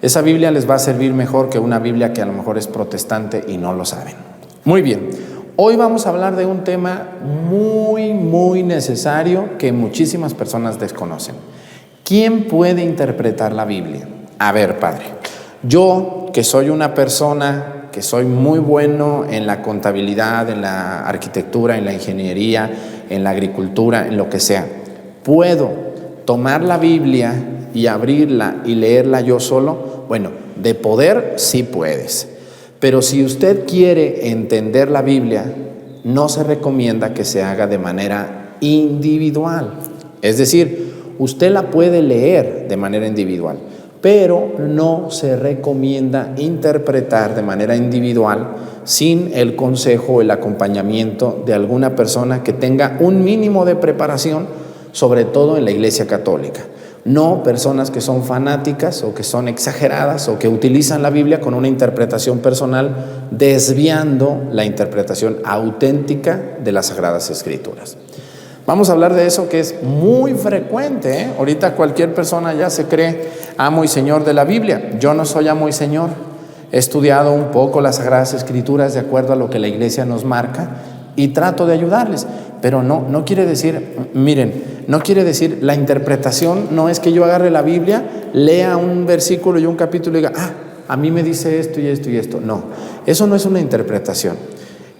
Esa Biblia les va a servir mejor que una Biblia que a lo mejor es protestante y no lo saben. Muy bien, hoy vamos a hablar de un tema muy necesario que muchísimas personas desconocen. ¿Quién puede interpretar la Biblia? A ver, padre, yo que soy una persona que soy muy bueno en la contabilidad, en la arquitectura, en la ingeniería, en la agricultura, en lo que sea. ¿Puedo tomar la Biblia y abrirla y leerla yo solo? Bueno, de poder sí puedes. Pero si usted quiere entender la Biblia, no se recomienda que se haga de manera individual. Es decir, usted la puede leer de manera individual, pero no se recomienda interpretar de manera individual sin el consejo o el acompañamiento de alguna persona que tenga un mínimo de preparación, sobre todo en la Iglesia Católica. No personas que son fanáticas o que son exageradas o que utilizan la Biblia con una interpretación personal, desviando la interpretación auténtica de las Sagradas Escrituras. Vamos a hablar de eso, que es muy frecuente, ¿eh? Ahorita cualquier persona ya se cree amo y señor de la Biblia. Yo no soy amo y señor. He estudiado un poco las Sagradas Escrituras de acuerdo a lo que la Iglesia nos marca y trato de ayudarles. Pero no quiere decir, miren, no quiere decir, la interpretación no es que yo agarre la Biblia, lea un versículo y un capítulo y diga, a mí me dice esto y esto y esto. No, eso no es una interpretación.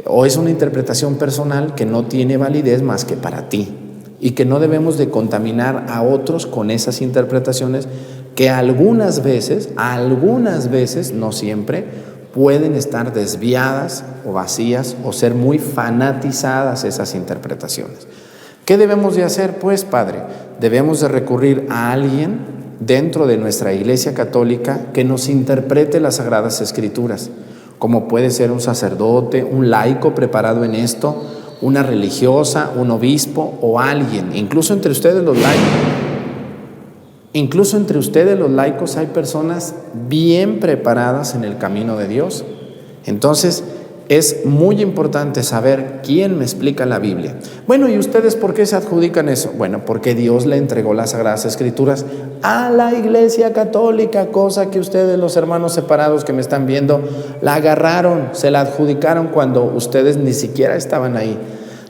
O es una interpretación personal que no tiene validez más que para ti, y que no debemos de contaminar a otros con esas interpretaciones que algunas veces, no siempre, pueden estar desviadas o vacías o ser muy fanatizadas esas interpretaciones. ¿Qué debemos de hacer, pues, Padre? Debemos de recurrir a alguien dentro de nuestra Iglesia Católica que nos interprete las Sagradas Escrituras, como puede ser un sacerdote, un laico preparado en esto, una religiosa, un obispo o alguien. Incluso entre ustedes los laicos hay personas bien preparadas en el camino de Dios. Entonces es muy importante saber quién me explica la Biblia. Bueno, ¿y ustedes por qué se adjudican eso? Bueno, porque Dios le entregó las Sagradas Escrituras a la Iglesia Católica, cosa que ustedes, los hermanos separados que me están viendo, la agarraron, se la adjudicaron cuando ustedes ni siquiera estaban ahí.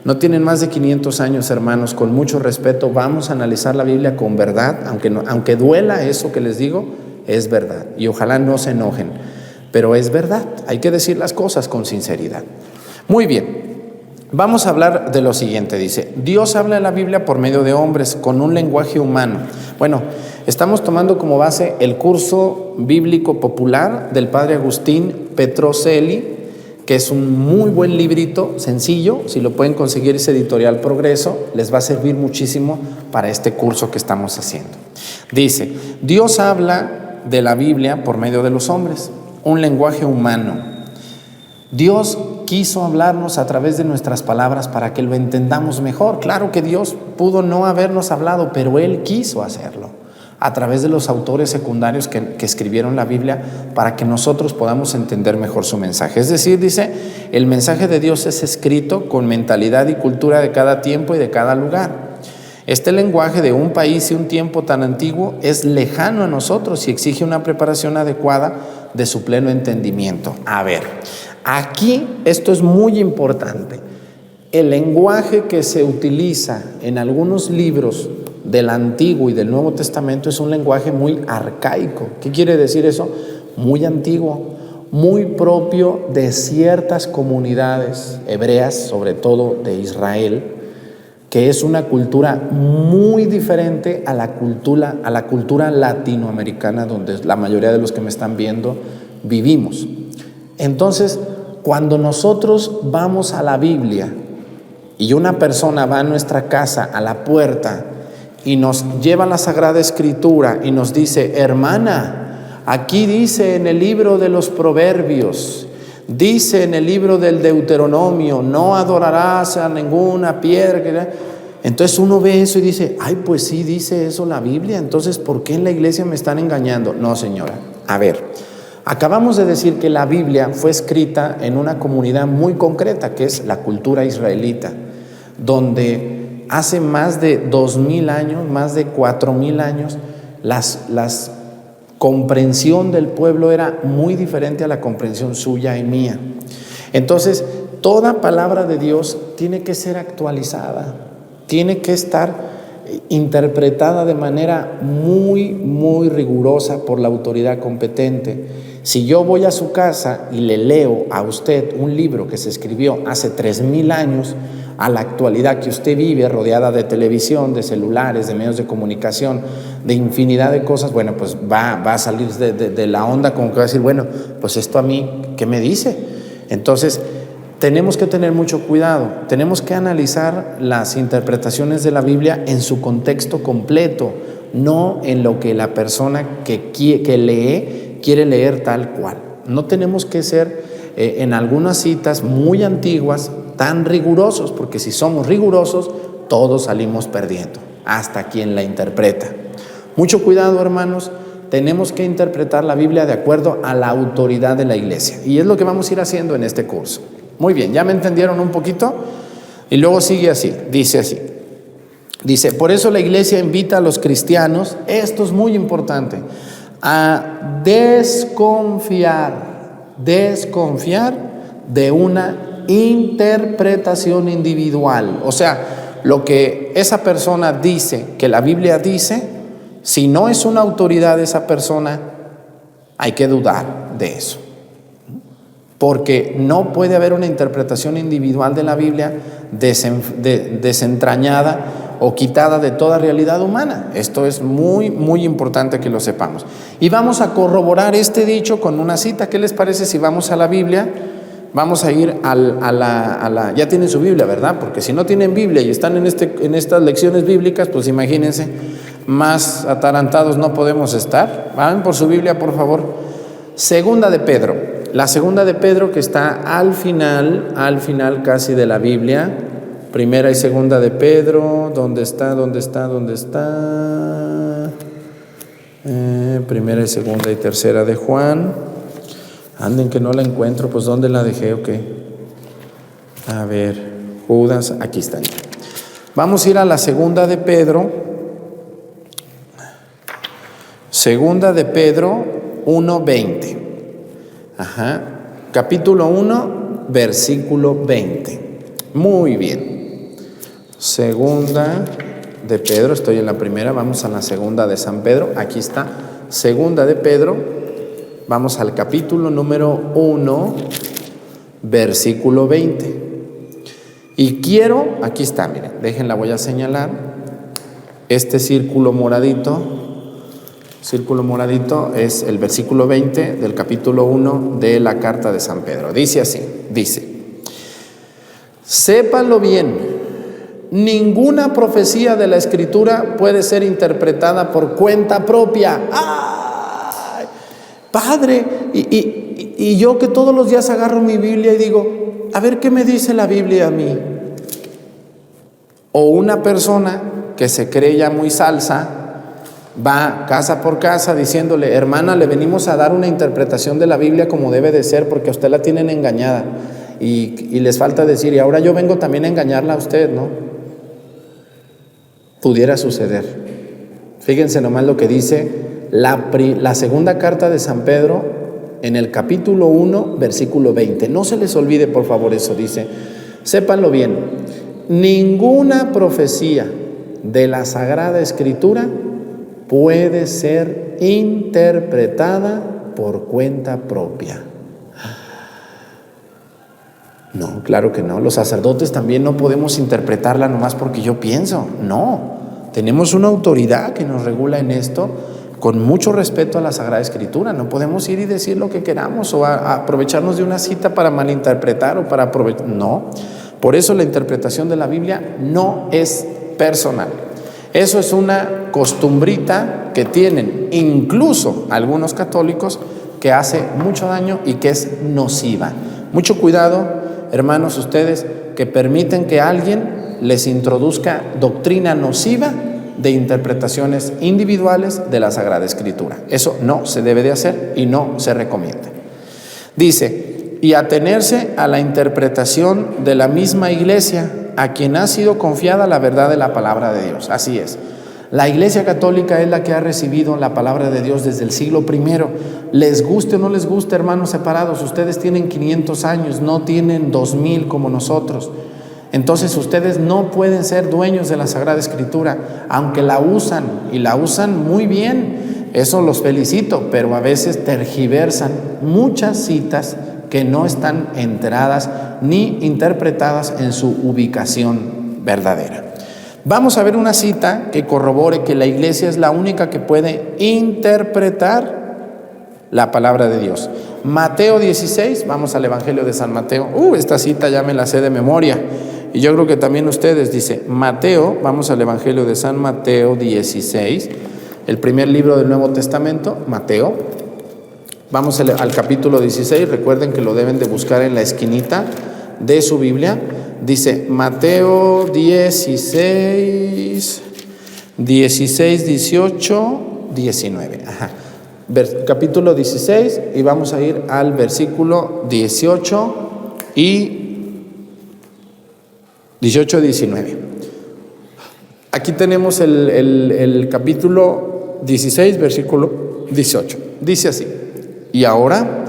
No tienen más de 500 años, hermanos. Con mucho respeto, vamos a analizar la Biblia con verdad, aunque duela eso que les digo, es verdad. Y ojalá no se enojen, pero es verdad. Hay que decir las cosas con sinceridad. Muy bien, vamos a hablar de lo siguiente. Dice, Dios habla en la Biblia por medio de hombres, con un lenguaje humano. Bueno, estamos tomando como base el curso bíblico popular del padre Agustín Petrocelli, que es un muy buen librito, sencillo. Si lo pueden conseguir, es Editorial Progreso, les va a servir muchísimo para este curso que estamos haciendo. Dice, Dios habla de la Biblia por medio de los hombres, un lenguaje humano. Dios quiso hablarnos a través de nuestras palabras para que lo entendamos mejor. Claro que Dios pudo no habernos hablado, pero Él quiso hacerlo a través de los autores secundarios que escribieron la Biblia, para que nosotros podamos entender mejor su mensaje. Es decir, dice, el mensaje de Dios es escrito con mentalidad y cultura de cada tiempo y de cada lugar. Este lenguaje de un país y un tiempo tan antiguo es lejano a nosotros y exige una preparación adecuada de su pleno entendimiento. A ver, aquí esto es muy importante. El lenguaje que se utiliza en algunos libros del Antiguo y del Nuevo Testamento es un lenguaje muy arcaico. ¿Qué quiere decir eso? Muy antiguo, muy propio de ciertas comunidades hebreas, sobre todo de Israel, que es una cultura muy diferente a la cultura latinoamericana, donde la mayoría de los que me están viendo vivimos. Entonces, cuando nosotros vamos a la Biblia y una persona va a nuestra casa, a la puerta, y nos lleva la Sagrada Escritura y nos dice, hermana, aquí dice en el libro de los Proverbios, dice en el libro del Deuteronomio, no adorarás a ninguna piedra. Entonces uno ve eso y dice, ay, pues sí dice eso la Biblia, entonces ¿por qué en la iglesia me están engañando? No, señora, a ver, acabamos de decir que la Biblia fue escrita en una comunidad muy concreta, que es la cultura israelita, donde hace más de 2000 años, más de 4000 años, las comprensión del pueblo era muy diferente a la comprensión suya y mía. Entonces, toda palabra de Dios tiene que ser actualizada, tiene que estar interpretada de manera muy, muy rigurosa por la autoridad competente. Si yo voy a su casa y le leo a usted un libro que se escribió hace 3000 años, a la actualidad que usted vive, rodeada de televisión, de celulares, de medios de comunicación, de infinidad de cosas, bueno, pues va a salir de la onda, como que va a decir, bueno, pues esto a mí, ¿qué me dice? Entonces, tenemos que tener mucho cuidado, tenemos que analizar las interpretaciones de la Biblia en su contexto completo, no en lo que la persona que lee quiere leer tal cual. No tenemos que ser en algunas citas muy antiguas tan rigurosos, porque si somos rigurosos, todos salimos perdiendo, hasta quien la interpreta. Mucho cuidado, hermanos, tenemos que interpretar la Biblia de acuerdo a la autoridad de la iglesia, y es lo que vamos a ir haciendo en este curso. Muy bien, ¿ya me entendieron un poquito? Y luego sigue así, dice, por eso la iglesia invita a los cristianos, esto es muy importante, a desconfiar de una interpretación individual. O sea, lo que esa persona dice, que la Biblia dice, si no es una autoridad de esa persona, hay que dudar de eso. Porque no puede haber una interpretación individual de la Biblia desentrañada o quitada de toda realidad humana. Esto es muy, muy importante que lo sepamos. Y vamos a corroborar este dicho con una cita. ¿Qué les parece si vamos a la Biblia? Vamos a ir a la ya tienen su Biblia, ¿verdad? Porque si no tienen Biblia y están en estas lecciones bíblicas, pues imagínense, más atarantados no podemos estar. Van por su Biblia, por favor. Segunda de Pedro. La segunda de Pedro, que está al final casi de la Biblia. Primera y segunda de Pedro. ¿Dónde está? Primera y segunda y tercera de Juan. Anden que no la encuentro, pues ¿dónde la dejé o qué? A ver, Judas, aquí está. Vamos a ir a la segunda de Pedro. Segunda de Pedro 1:20. Capítulo 1, versículo 20. Muy bien. Segunda de Pedro, estoy en la primera, vamos a la segunda de San Pedro. Aquí está, segunda de Pedro. Vamos al capítulo número 1, versículo 20. Y quiero, aquí está, miren, déjenla, voy a señalar. Este círculo moradito es el versículo 20 del capítulo 1 de la carta de San Pedro. Dice así, sépanlo bien, ninguna profecía de la Escritura puede ser interpretada por cuenta propia. ¡Ay, Padre! Y yo que todos los días agarro mi Biblia y digo, a ver qué me dice la Biblia a mí. O una persona que se cree ya muy salsa, va casa por casa diciéndole, hermana, le venimos a dar una interpretación de la Biblia como debe de ser, porque a usted la tienen engañada. Y les falta decir, y ahora yo vengo también a engañarla a usted, ¿no? Pudiera suceder. Fíjense nomás lo que dice la segunda carta de San Pedro en el capítulo 1, versículo 20. No se les olvide, por favor, eso dice. Sépanlo bien, ninguna profecía de la Sagrada Escritura puede ser interpretada por cuenta propia. No, claro que no. Los sacerdotes también no podemos interpretarla nomás porque yo pienso. No, tenemos una autoridad que nos regula en esto con mucho respeto a la Sagrada Escritura. No podemos ir y decir lo que queramos o a aprovecharnos de una cita para malinterpretar o para aprovechar. No, por eso la interpretación de la Biblia no es personal. Eso es una costumbrita que tienen incluso algunos católicos que hace mucho daño y que es nociva. Mucho cuidado, hermanos, ustedes que permiten que alguien les introduzca doctrina nociva de interpretaciones individuales de la Sagrada Escritura. Eso no se debe de hacer y no se recomienda. Dice, y atenerse a la interpretación de la misma iglesia, a quien ha sido confiada la verdad de la palabra de Dios. Así es. La Iglesia Católica es la que ha recibido la palabra de Dios desde el siglo I. Les guste o no les guste, hermanos separados, ustedes tienen 500 años, no tienen 2000 como nosotros. Entonces ustedes no pueden ser dueños de la Sagrada Escritura, aunque la usan y la usan muy bien. Eso los felicito, pero a veces tergiversan muchas citas que no están enteradas ni interpretadas en su ubicación verdadera. Vamos a ver una cita que corrobore que la iglesia es la única que puede interpretar la palabra de Dios. Mateo 16, vamos al Evangelio de San Mateo. Esta cita ya me la sé de memoria. Y yo creo que también ustedes, dice Mateo, vamos al Evangelio de San Mateo 16, el primer libro del Nuevo Testamento, Mateo. Vamos al capítulo 16, recuerden que lo deben de buscar en la esquinita de su Biblia. Dice Mateo 16, 18, 19. Capítulo 16 y vamos a ir al versículo 18 y 19. Aquí tenemos el capítulo 16, versículo 18. Dice así: y ahora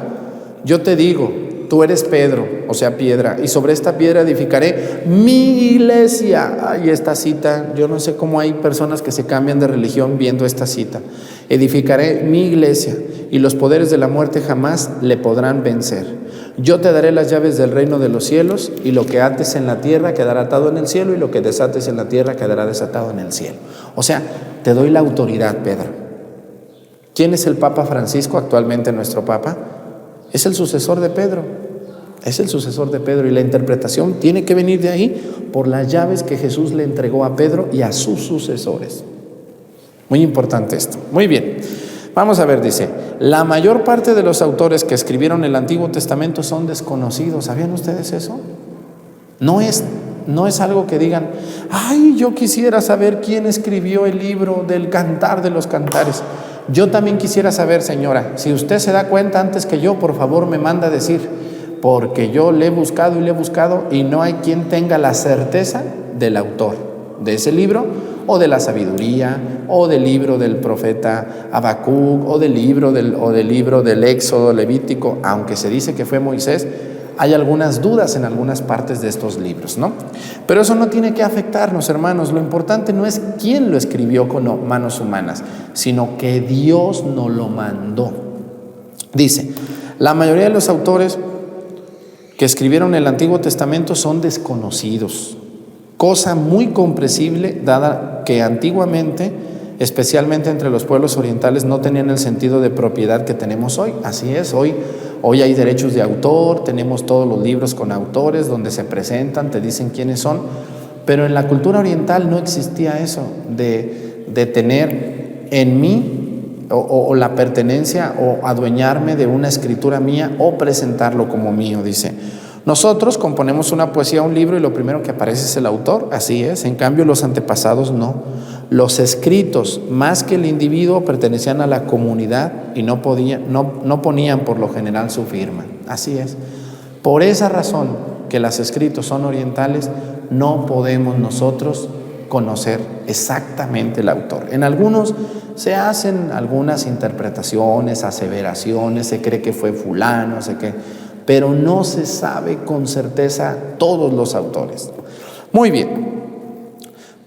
yo te digo, tú eres Pedro, o sea, piedra, y sobre esta piedra edificaré mi iglesia. Y esta cita, yo no sé cómo hay personas que se cambian de religión viendo esta cita. Edificaré mi iglesia, y los poderes de la muerte jamás le podrán vencer. Yo te daré las llaves del reino de los cielos, y lo que ates en la tierra quedará atado en el cielo, y lo que desates en la tierra quedará desatado en el cielo. O sea, te doy la autoridad, Pedro. ¿Quién es el Papa Francisco, actualmente nuestro Papa? Es el sucesor de Pedro. Es el sucesor de Pedro, y la interpretación tiene que venir de ahí por las llaves que Jesús le entregó a Pedro y a sus sucesores. Muy importante esto. Muy bien. Vamos a ver, dice, la mayor parte de los autores que escribieron el Antiguo Testamento son desconocidos. ¿Sabían ustedes eso? No es algo que digan, ay, yo quisiera saber quién escribió el libro del Cantar de los Cantares. Yo también quisiera saber, señora, si usted se da cuenta antes que yo, por favor me manda a decir, porque yo le he buscado y no hay quien tenga la certeza del autor de ese libro, o de la sabiduría, o del libro del profeta Habacuc, o del libro del Éxodo Levítico. Aunque se dice que fue Moisés, hay algunas dudas en algunas partes de estos libros, ¿no? Pero eso no tiene que afectarnos, hermanos. Lo importante no es quién lo escribió con manos humanas, sino que Dios nos lo mandó. Dice, la mayoría de los autores que escribieron el Antiguo Testamento son desconocidos, cosa muy comprensible dada que antiguamente, especialmente entre los pueblos orientales, no tenían el sentido de propiedad que tenemos hoy. Así es, hoy hay derechos de autor, tenemos todos los libros con autores donde se presentan, te dicen quiénes son, pero en la cultura oriental no existía eso de tener en mí o la pertenencia o adueñarme de una escritura mía o presentarlo como mío. Dice, nosotros componemos una poesía, un libro, y lo primero que aparece es el autor. Así es. En cambio, los antepasados no. Los escritos, más que el individuo, pertenecían a la comunidad y no ponían por lo general su firma. Así es. Por esa razón que los escritos son orientales, no podemos nosotros conocer exactamente el autor. En algunos se hacen algunas interpretaciones, aseveraciones, se cree que fue fulano, pero no se sabe con certeza todos los autores. Muy bien.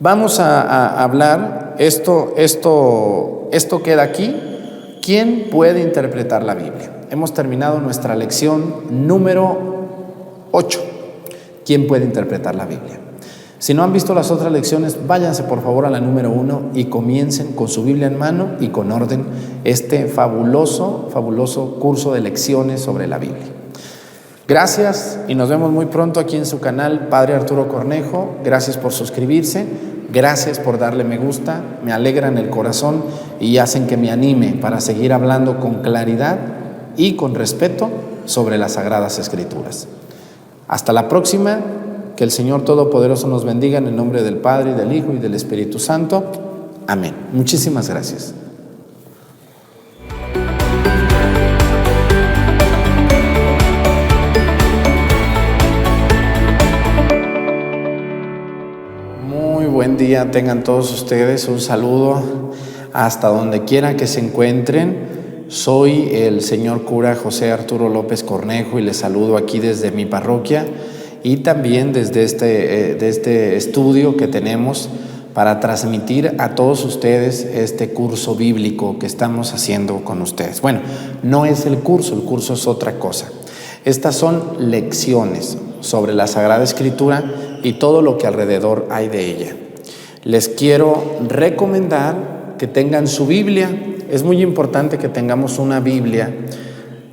Vamos a hablar, esto queda aquí. ¿Quién puede interpretar la Biblia? Hemos terminado nuestra lección número 8. ¿Quién puede interpretar la Biblia? Si no han visto las otras lecciones, váyanse por favor a la número 1 y comiencen con su Biblia en mano y con orden este fabuloso curso de lecciones sobre la Biblia. Gracias y nos vemos muy pronto aquí en su canal Padre Arturo Cornejo. Gracias por suscribirse, gracias por darle me gusta, me alegran el corazón y hacen que me anime para seguir hablando con claridad y con respeto sobre las Sagradas Escrituras. Hasta la próxima, que el Señor Todopoderoso nos bendiga en el nombre del Padre, y del Hijo y del Espíritu Santo. Amén. Muchísimas gracias. Buen día tengan todos ustedes, un saludo hasta donde quiera que se encuentren. Soy el señor cura José Arturo López Cornejo y les saludo aquí desde mi parroquia y también desde este estudio que tenemos para transmitir a todos ustedes este curso bíblico que estamos haciendo con ustedes. Bueno, no es el curso es otra cosa. Estas son lecciones sobre la Sagrada Escritura y todo lo que alrededor hay de ella. Les quiero recomendar que tengan su Biblia. Es muy importante que tengamos una Biblia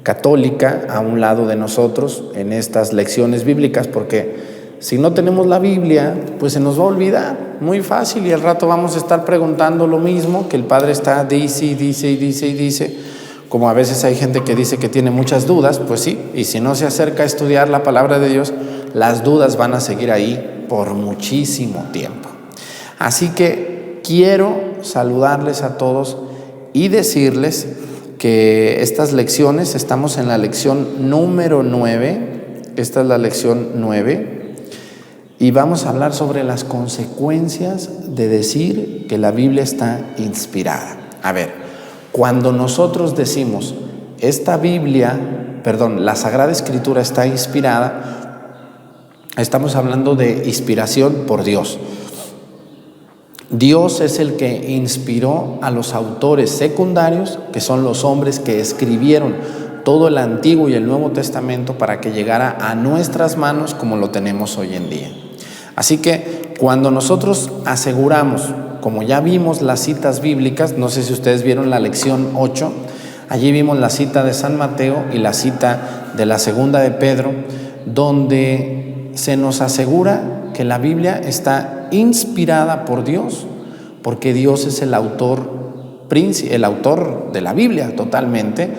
católica a un lado de nosotros en estas lecciones bíblicas, porque si no tenemos la Biblia, pues se nos va a olvidar muy fácil y al rato vamos a estar preguntando lo mismo que el Padre está dice. Como a veces hay gente que dice que tiene muchas dudas, pues sí, y si no se acerca a estudiar la palabra de Dios, las dudas van a seguir ahí por muchísimo tiempo. Así que quiero saludarles a todos y decirles que estas lecciones, estamos en la lección número 9, esta es la lección 9, y vamos a hablar sobre las consecuencias de decir que la Biblia está inspirada. A ver, cuando nosotros decimos la Sagrada Escritura está inspirada, estamos hablando de inspiración por Dios. Dios es el que inspiró a los autores secundarios, que son los hombres que escribieron todo el Antiguo y el Nuevo Testamento para que llegara a nuestras manos como lo tenemos hoy en día. Así que cuando nosotros aseguramos, como ya vimos las citas bíblicas, no sé si ustedes vieron la lección 8, allí vimos la cita de San Mateo y la cita de la segunda de Pedro, donde se nos asegura que la Biblia está inspirada por Dios, porque Dios es el autor de la Biblia totalmente.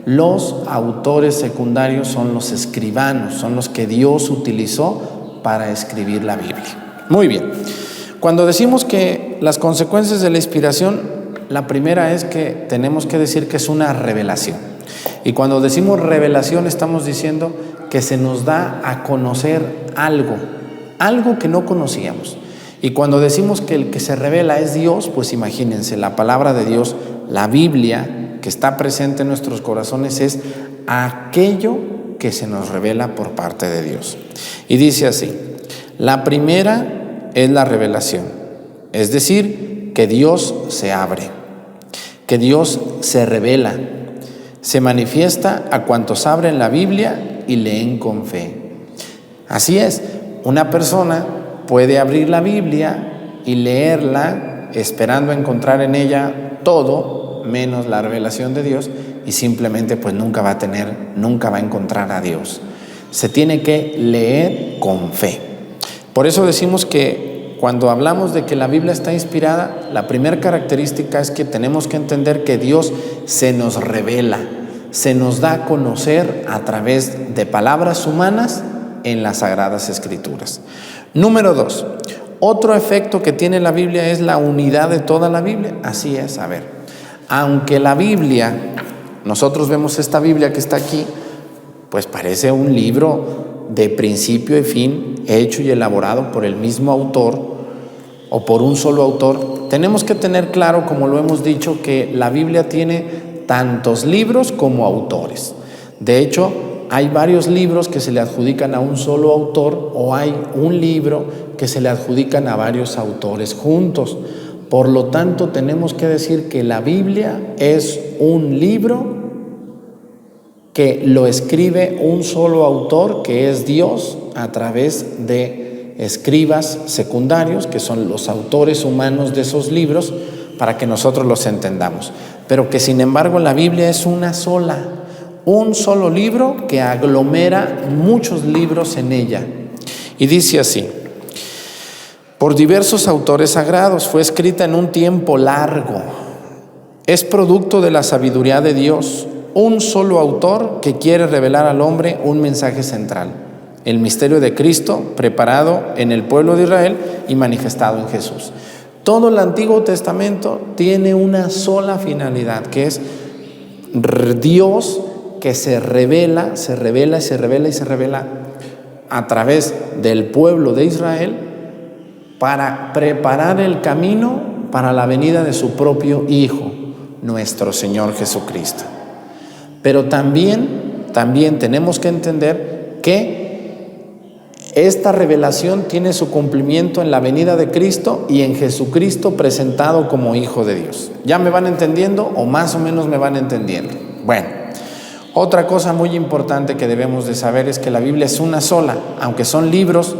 Los autores secundarios son los escribanos, son los que Dios utilizó para escribir la Biblia. Muy bien, cuando decimos que las consecuencias de la inspiración, la primera es que tenemos que decir que es una revelación. Y cuando decimos revelación estamos diciendo que se nos da a conocer algo que no conocíamos. Y cuando decimos que el que se revela es Dios, pues imagínense, la palabra de Dios, la Biblia, que está presente en nuestros corazones, es aquello que se nos revela por parte de Dios. Y dice así: la primera es la revelación, es decir, que Dios se abre, que Dios se revela, se manifiesta a cuantos abren la Biblia y leen con fe. Así es, una persona puede abrir la Biblia y leerla esperando encontrar en ella todo menos la revelación de Dios, y simplemente pues nunca va a encontrar a Dios. Se tiene que leer con fe. Por eso decimos que cuando hablamos de que la Biblia está inspirada, la primera característica es que tenemos que entender que Dios se nos revela, se nos da a conocer a través de palabras humanas en las Sagradas Escrituras. Número 2, otro efecto que tiene la Biblia es la unidad de toda la Biblia. Así es, a ver, aunque la Biblia, nosotros vemos esta Biblia que está aquí, pues parece un libro de principio y fin, hecho y elaborado por el mismo autor o por un solo autor. Tenemos que tener claro, como lo hemos dicho, que la Biblia tiene tantos libros como autores. De hecho, hay varios libros que se le adjudican a un solo autor, o hay un libro que se le adjudican a varios autores juntos. Por lo tanto, tenemos que decir que la Biblia es un libro que lo escribe un solo autor, que es Dios, a través de escribas secundarios, que son los autores humanos de esos libros, para que nosotros los entendamos. Pero que sin embargo la Biblia es un solo libro que aglomera muchos libros en ella. Y dice así: por diversos autores sagrados, fue escrita en un tiempo largo, es producto de la sabiduría de Dios, un solo autor que quiere revelar al hombre un mensaje central, el misterio de Cristo preparado en el pueblo de Israel y manifestado en Jesús. Todo el Antiguo Testamento tiene una sola finalidad, que es Dios que se revela a través del pueblo de Israel para preparar el camino para la venida de su propio Hijo, nuestro Señor Jesucristo. Pero también tenemos que entender que Esta revelación tiene su cumplimiento en la venida de Cristo y en Jesucristo presentado como Hijo de Dios. ¿Ya me van entendiendo o más o menos me van entendiendo? Bueno, otra cosa muy importante que debemos de saber es que la Biblia es una sola, aunque son libros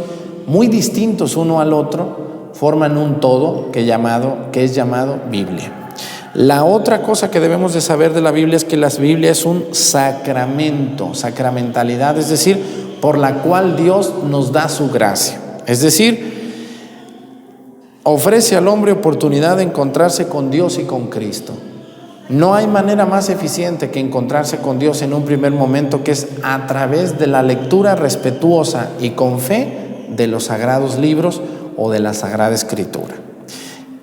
muy distintos uno al otro, forman un todo que es llamado Biblia. La otra cosa que debemos de saber de la Biblia es que la Biblia es un sacramento, sacramentalidad, es decir, por la cual Dios nos da su gracia. Es decir, ofrece al hombre oportunidad de encontrarse con Dios y con Cristo. No hay manera más eficiente que encontrarse con Dios en un primer momento, que es a través de la lectura respetuosa y con fe de los sagrados libros o de la Sagrada Escritura.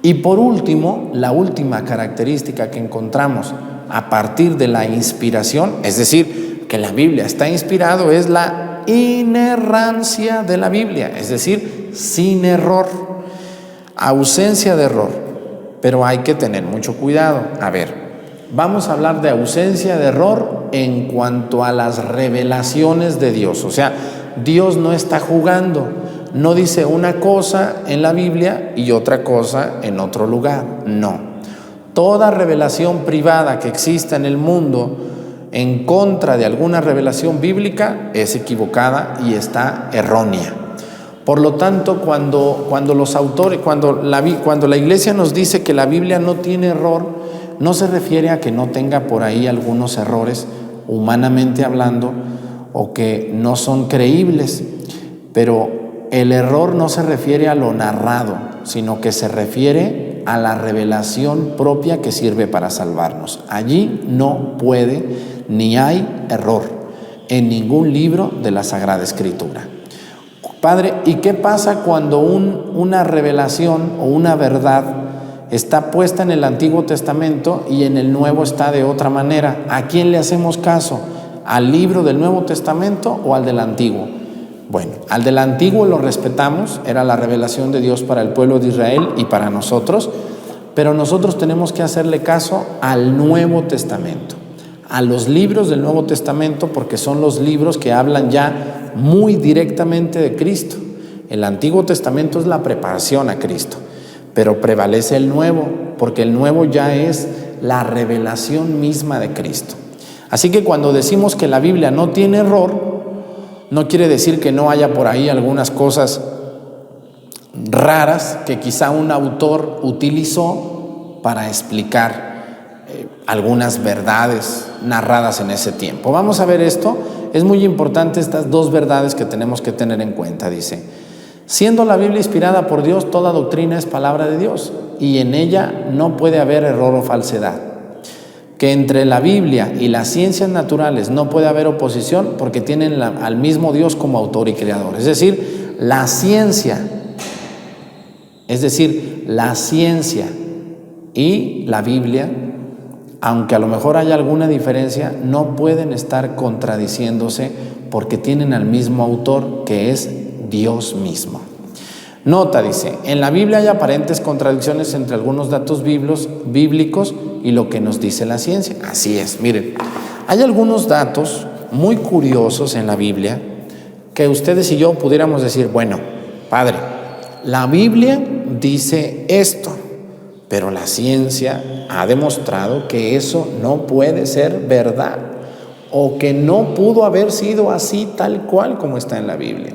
Y por último, la última característica que encontramos a partir de la inspiración, es decir, que la Biblia está inspirado, es la inerrancia de la Biblia, es decir, sin error, ausencia de error. Pero hay que tener mucho cuidado. A ver, vamos a hablar de ausencia de error en cuanto a las revelaciones de Dios. O sea, Dios no está jugando, no dice una cosa en la Biblia y otra cosa en otro lugar. No. Toda revelación privada que exista en el mundo en contra de alguna revelación bíblica es equivocada y está errónea. Por lo tanto, cuando la Iglesia nos dice que la Biblia no tiene error, no se refiere a que no tenga por ahí algunos errores, humanamente hablando, o que no son creíbles, pero el error no se refiere a lo narrado, sino que se refiere a la revelación propia que sirve para salvarnos. Allí no puede ni hay error en ningún libro de la Sagrada Escritura. Padre, ¿y qué pasa cuando una revelación o una verdad está puesta en el Antiguo Testamento y en el Nuevo está de otra manera? ¿A quién le hacemos caso? ¿Al libro del Nuevo Testamento o al del Antiguo? Bueno, al del Antiguo lo respetamos, era la revelación de Dios para el pueblo de Israel y para nosotros, pero nosotros tenemos que hacerle caso al Nuevo Testamento, a los libros del Nuevo Testamento, porque son los libros que hablan ya muy directamente de Cristo. El Antiguo Testamento es la preparación a Cristo, pero prevalece el Nuevo, porque el Nuevo ya es la revelación misma de Cristo. Así que cuando decimos que la Biblia no tiene error, no quiere decir que no haya por ahí algunas cosas raras que quizá un autor utilizó para explicar algunas verdades narradas en ese tiempo. Vamos a ver esto. Es muy importante estas dos verdades que tenemos que tener en cuenta. Dice, siendo la Biblia inspirada por Dios, toda doctrina es palabra de Dios y en ella no puede haber error o falsedad. Que entre la Biblia y las ciencias naturales no puede haber oposición porque tienen al mismo Dios como autor y creador. Es decir, la ciencia y la Biblia, aunque a lo mejor haya alguna diferencia, no pueden estar contradiciéndose porque tienen al mismo autor, que es Dios mismo. Nota, dice, en la Biblia hay aparentes contradicciones entre algunos datos bíblicos y lo que nos dice la ciencia. Así es, miren, hay algunos datos muy curiosos en la Biblia que ustedes y yo pudiéramos decir, bueno, padre, la Biblia dice esto, pero la ciencia ha demostrado que eso no puede ser verdad o que no pudo haber sido así tal cual como está en la Biblia.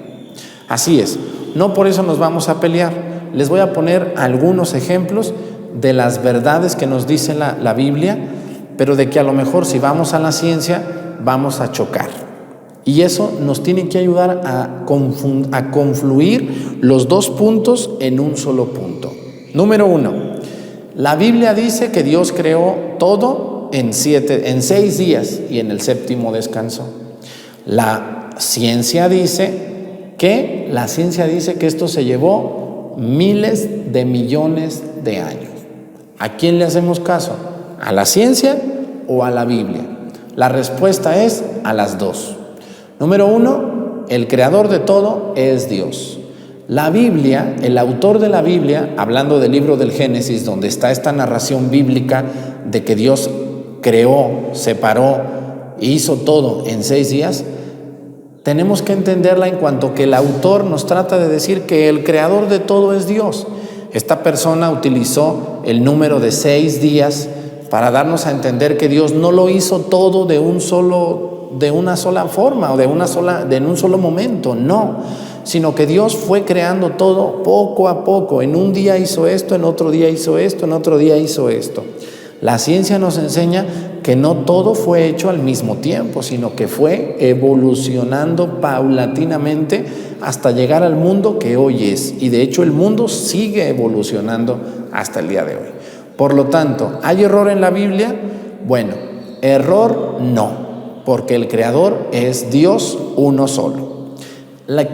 Así es, no por eso nos vamos a pelear. Les voy a poner algunos ejemplos de las verdades que nos dice la Biblia, pero de que a lo mejor si vamos a la ciencia vamos a chocar. Y eso nos tiene que ayudar a confluir los dos puntos en un solo punto. Número 1, la Biblia dice que Dios creó todo en 6 días y en el séptimo descansó. La ciencia dice que esto se llevó miles de millones de años. ¿A quién le hacemos caso? ¿A la ciencia o a la Biblia? La respuesta es a las dos. Número 1, el creador de todo es Dios. La Biblia, el autor de la Biblia, hablando del libro del Génesis, donde está esta narración bíblica de que Dios creó, separó e hizo todo en 6 días, tenemos que entenderla en cuanto que el autor nos trata de decir que el creador de todo es Dios. Esta persona utilizó el número de 6 días para darnos a entender que Dios no lo hizo todo de una sola forma o en un solo momento, no, sino que Dios fue creando todo poco a poco. En un día hizo esto, en otro día hizo esto, en otro día hizo esto. La ciencia nos enseña que no todo fue hecho al mismo tiempo, sino que fue evolucionando paulatinamente hasta llegar al mundo que hoy es. Y de hecho el mundo sigue evolucionando hasta el día de hoy. Por lo tanto, ¿hay error en la Biblia? Bueno, error no, porque el creador es Dios uno solo.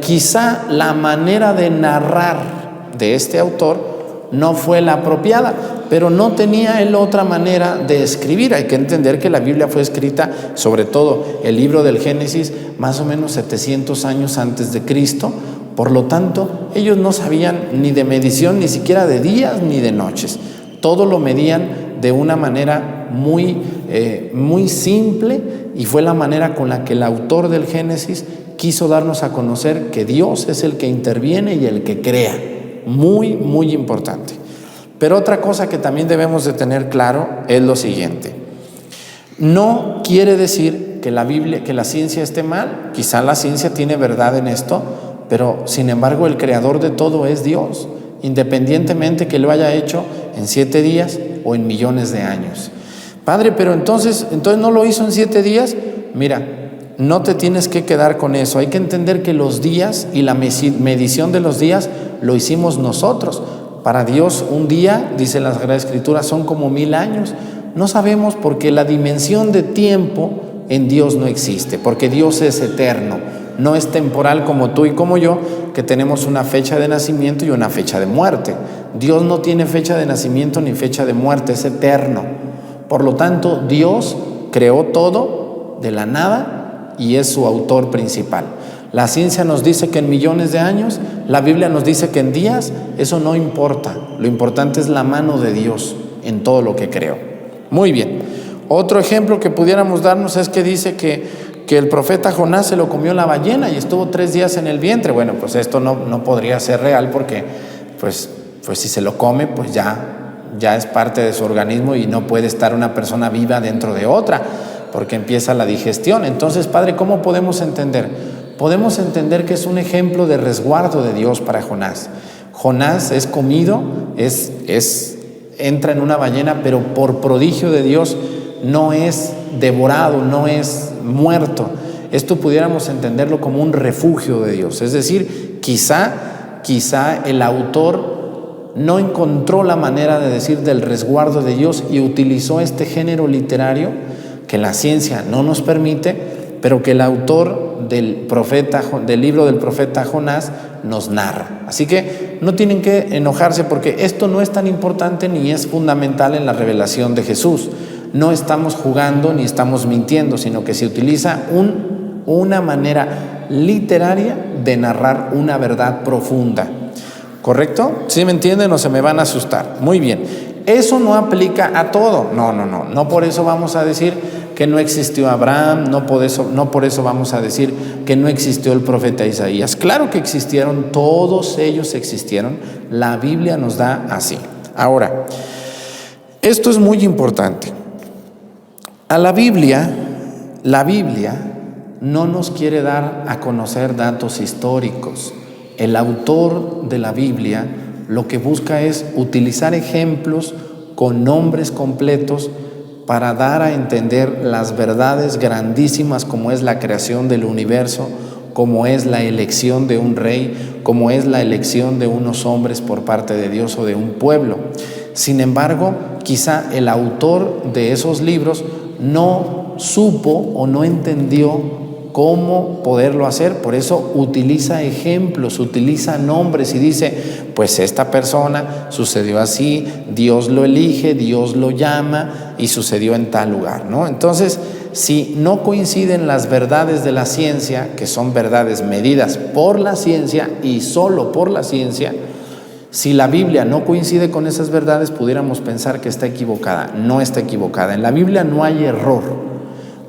Quizá la manera de narrar de este autor no fue la apropiada, pero no tenía él otra manera de escribir. Hay que entender que la Biblia fue escrita, sobre todo el libro del Génesis, más o menos 700 años antes de Cristo. Por lo tanto, ellos no sabían ni de medición, ni siquiera de días ni de noches. Todo lo medían de una manera muy simple, y fue la manera con la que el autor del Génesis quiso darnos a conocer que Dios es el que interviene y el que crea. Muy, muy importante. Pero otra cosa que también debemos de tener claro es lo siguiente. No quiere decir que la Biblia, que la ciencia esté mal. Quizá la ciencia tiene verdad en esto, pero sin embargo el creador de todo es Dios, independientemente que lo haya hecho en 7 días o en millones de años. Padre, pero entonces no lo hizo en 7 días. Mira, no te tienes que quedar con eso. Hay que entender que los días y la medición de los días lo hicimos nosotros. Para Dios un día, dice la Sagrada Escritura, son como 1000 años. No sabemos, porque la dimensión de tiempo en Dios no existe, porque Dios es eterno, no es temporal como tú y como yo, que tenemos una fecha de nacimiento y una fecha de muerte. Dios no tiene fecha de nacimiento ni fecha de muerte, es eterno. Por lo tanto, Dios creó todo de la nada y es su autor principal. La ciencia nos dice que en millones de años, la Biblia nos dice que en días. Eso no importa. Lo importante es la mano de Dios en todo lo que creó. Muy bien. Otro ejemplo que pudiéramos darnos es que dice que el profeta Jonás se lo comió la ballena y estuvo 3 días en el vientre. Bueno, pues esto no podría ser real, porque pues si se lo come, pues ya es parte de su organismo y no puede estar una persona viva dentro de otra, porque empieza la digestión. Entonces, Padre, ¿cómo podemos entender? Podemos entender que es un ejemplo de resguardo de Dios para Jonás. Jonás es comido, entra en una ballena, pero por prodigio de Dios no es devorado, no es muerto. Esto pudiéramos entenderlo como un refugio de Dios. Es decir, quizá el autor no encontró la manera de decir del resguardo de Dios y utilizó este género literario que la ciencia no nos permite, pero que el autor del libro del profeta Jonás nos narra. Así que no tienen que enojarse, porque esto no es tan importante ni es fundamental en la revelación de Jesús. No estamos jugando ni estamos mintiendo, sino que se utiliza una manera literaria de narrar una verdad profunda. ¿Correcto? ¿Sí me entienden o se me van a asustar? Muy bien. Eso no aplica a todo. No por eso vamos a decir que no existió Abraham, no por eso vamos a decir que no existió el profeta Isaías. Claro que existieron, todos ellos existieron. La Biblia nos da así. Ahora, esto es muy importante. La Biblia no nos quiere dar a conocer datos históricos. El autor de la Biblia lo que busca es utilizar ejemplos con nombres completos para dar a entender las verdades grandísimas, como es la creación del universo, como es la elección de un rey, como es la elección de unos hombres por parte de Dios o de un pueblo. Sin embargo, quizá el autor de esos libros no supo o no entendió cómo poderlo hacer. Por eso utiliza ejemplos, utiliza nombres y dice, pues esta persona sucedió así, Dios lo elige, Dios lo llama y sucedió en tal lugar, ¿no? Entonces, si no coinciden las verdades de la ciencia, que son verdades medidas por la ciencia y solo por la ciencia, si la Biblia no coincide con esas verdades, pudiéramos pensar que está equivocada. No está equivocada. En la Biblia no hay error.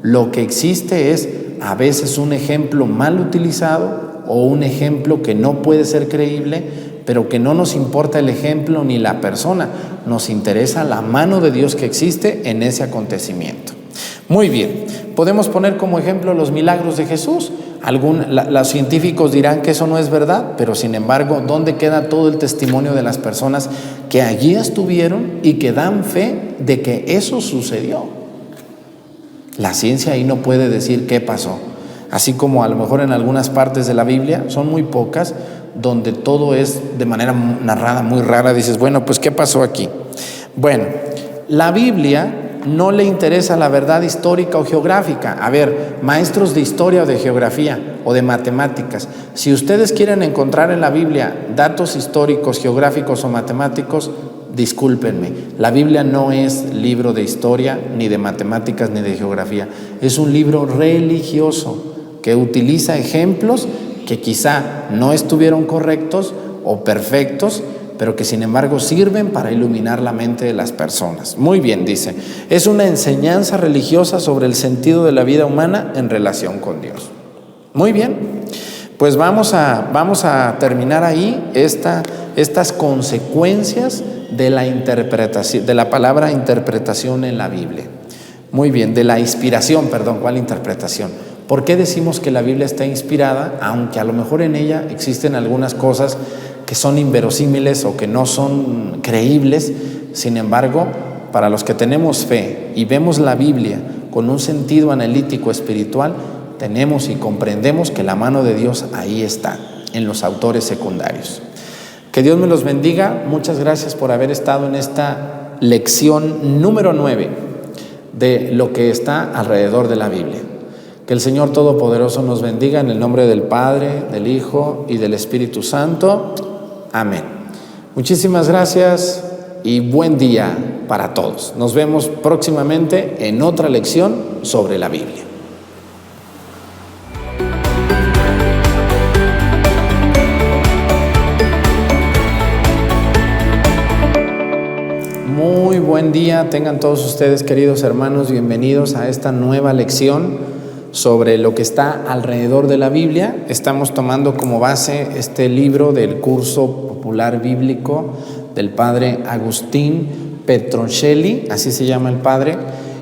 Lo que existe es a veces un ejemplo mal utilizado o un ejemplo que no puede ser creíble, pero que no nos importa el ejemplo ni la persona, nos interesa la mano de Dios que existe en ese acontecimiento. Muy bien, podemos poner como ejemplo los milagros de Jesús. Los científicos dirán que eso no es verdad, pero sin embargo, ¿dónde queda todo el testimonio de las personas que allí estuvieron y que dan fe de que eso sucedió? La ciencia ahí no puede decir qué pasó. Así como a lo mejor en algunas partes de la Biblia, son muy pocas, donde todo es de manera narrada muy rara. Dices, bueno, pues ¿qué pasó aquí? Bueno, la Biblia no le interesa la verdad histórica o geográfica. A ver, maestros de historia o de geografía o de matemáticas, si ustedes quieren encontrar en la Biblia datos históricos, geográficos o matemáticos, discúlpenme, la Biblia no es libro de historia, ni de matemáticas, ni de geografía. Es un libro religioso que utiliza ejemplos que quizá no estuvieron correctos o perfectos, pero que sin embargo sirven para iluminar la mente de las personas. Muy bien, dice, es una enseñanza religiosa sobre el sentido de la vida humana en relación con Dios. Muy bien, pues vamos a terminar ahí estas consecuencias de la interpretación, de la palabra interpretación en la Biblia. Muy bien, de la inspiración, perdón, ¿cuál interpretación? ¿Por qué decimos que la Biblia está inspirada, aunque a lo mejor en ella existen algunas cosas que son inverosímiles o que no son creíbles? Sin embargo, para los que tenemos fe y vemos la Biblia con un sentido analítico espiritual, tenemos y comprendemos que la mano de Dios ahí está, en los autores secundarios. Que Dios me los bendiga. Muchas gracias por haber estado en esta lección número 9 de lo que está alrededor de la Biblia. Que el Señor Todopoderoso nos bendiga en el nombre del Padre, del Hijo y del Espíritu Santo. Amén. Muchísimas gracias y buen día para todos. Nos vemos próximamente en otra lección sobre la Biblia. Muy buen día tengan todos ustedes, queridos hermanos, bienvenidos a esta nueva lección sobre lo que está alrededor de la Biblia. Estamos tomando como base este libro del curso popular bíblico del padre Agustín Petroncelli, así se llama el padre,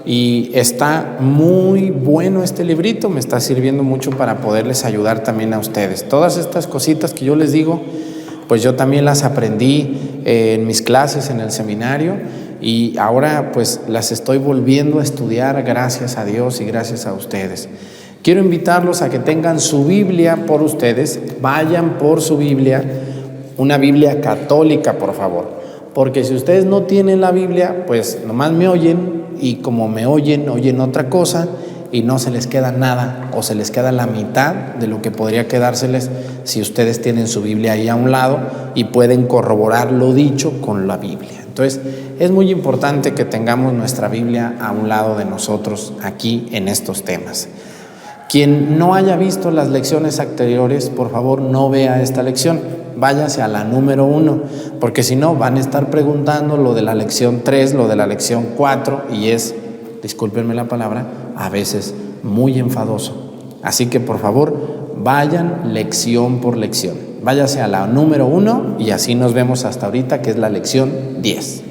y está muy bueno este librito, me está sirviendo mucho para poderles ayudar también a ustedes. Todas estas cositas que yo les digo, pues yo también las aprendí en mis clases en el seminario y ahora pues las estoy volviendo a estudiar, gracias a Dios y gracias a ustedes. Quiero invitarlos a que tengan su Biblia por ustedes, vayan por su Biblia, una Biblia católica, por favor, porque si ustedes no tienen la Biblia, pues nomás me oyen y como me oyen otra cosa y no se les queda nada o se les queda la mitad de lo que podría quedárseles si ustedes tienen su Biblia ahí a un lado y pueden corroborar lo dicho con la Biblia. Entonces, es muy importante que tengamos nuestra Biblia a un lado de nosotros aquí en estos temas. Quien no haya visto las lecciones anteriores, por favor, no vea esta lección. Váyase a la número 1, porque si no, van a estar preguntando lo de la lección 3, lo de la lección 4, y es, discúlpenme la palabra, a veces muy enfadoso. Así que, por favor, vayan lección por lección. Váyase a la número 1 y así nos vemos hasta ahorita, que es la lección 10.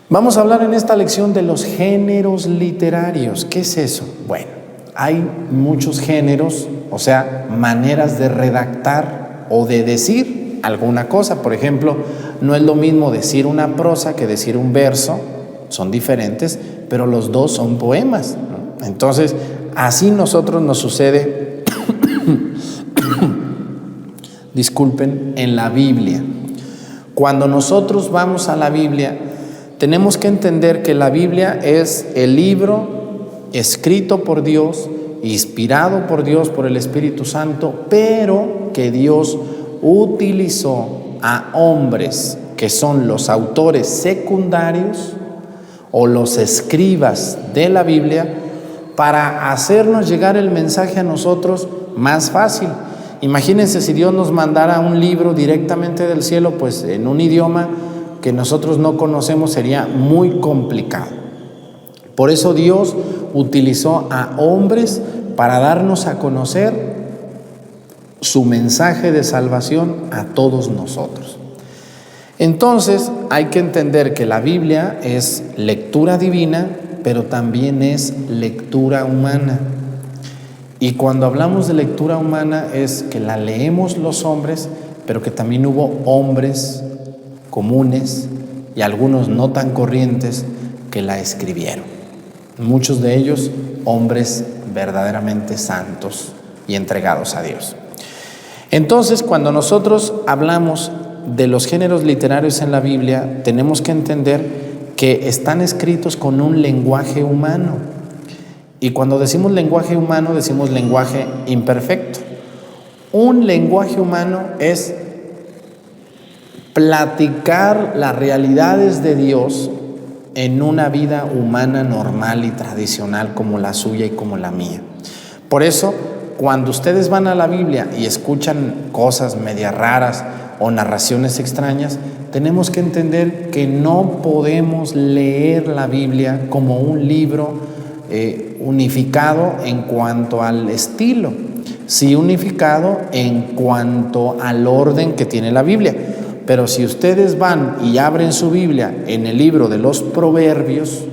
Vamos a hablar en esta lección de los géneros literarios. ¿Qué es eso? Bueno, hay muchos géneros, o sea, maneras de redactar o de decir alguna cosa. Por ejemplo, no es lo mismo decir una prosa que decir un verso, son diferentes, pero los dos son poemas, ¿no? Entonces, así nosotros nos sucede, disculpen, en la Biblia. Cuando nosotros vamos a la Biblia, tenemos que entender que la Biblia es el libro escrito por Dios, inspirado por Dios, por el Espíritu Santo, pero que Dios utilizó a hombres que son los autores secundarios o los escribas de la Biblia para hacernos llegar el mensaje a nosotros más fácil. Imagínense si Dios nos mandara un libro directamente del cielo, pues en un idioma que nosotros no conocemos sería muy complicado. Por eso Dios utilizó a hombres para darnos a conocer su mensaje de salvación a todos nosotros. Entonces hay que entender que la Biblia es lectura divina, pero también es lectura humana. Y cuando hablamos de lectura humana es que la leemos los hombres, pero que también hubo hombres comunes y algunos no tan corrientes que la escribieron. Muchos de ellos hombres verdaderamente santos y entregados a Dios. Entonces, cuando nosotros hablamos de los géneros literarios en la Biblia, tenemos que entender que están escritos con un lenguaje humano. Y cuando decimos lenguaje humano, decimos lenguaje imperfecto. Un lenguaje humano es platicar las realidades de Dios en una vida humana normal y tradicional como la suya y como la mía. Por eso, cuando ustedes van a la Biblia y escuchan cosas medias raras o narraciones extrañas, tenemos que entender que no podemos leer la Biblia como un libro unificado en cuanto al estilo, sí unificado en cuanto al orden que tiene la Biblia. Pero si ustedes van y abren su Biblia en el libro de los Proverbios,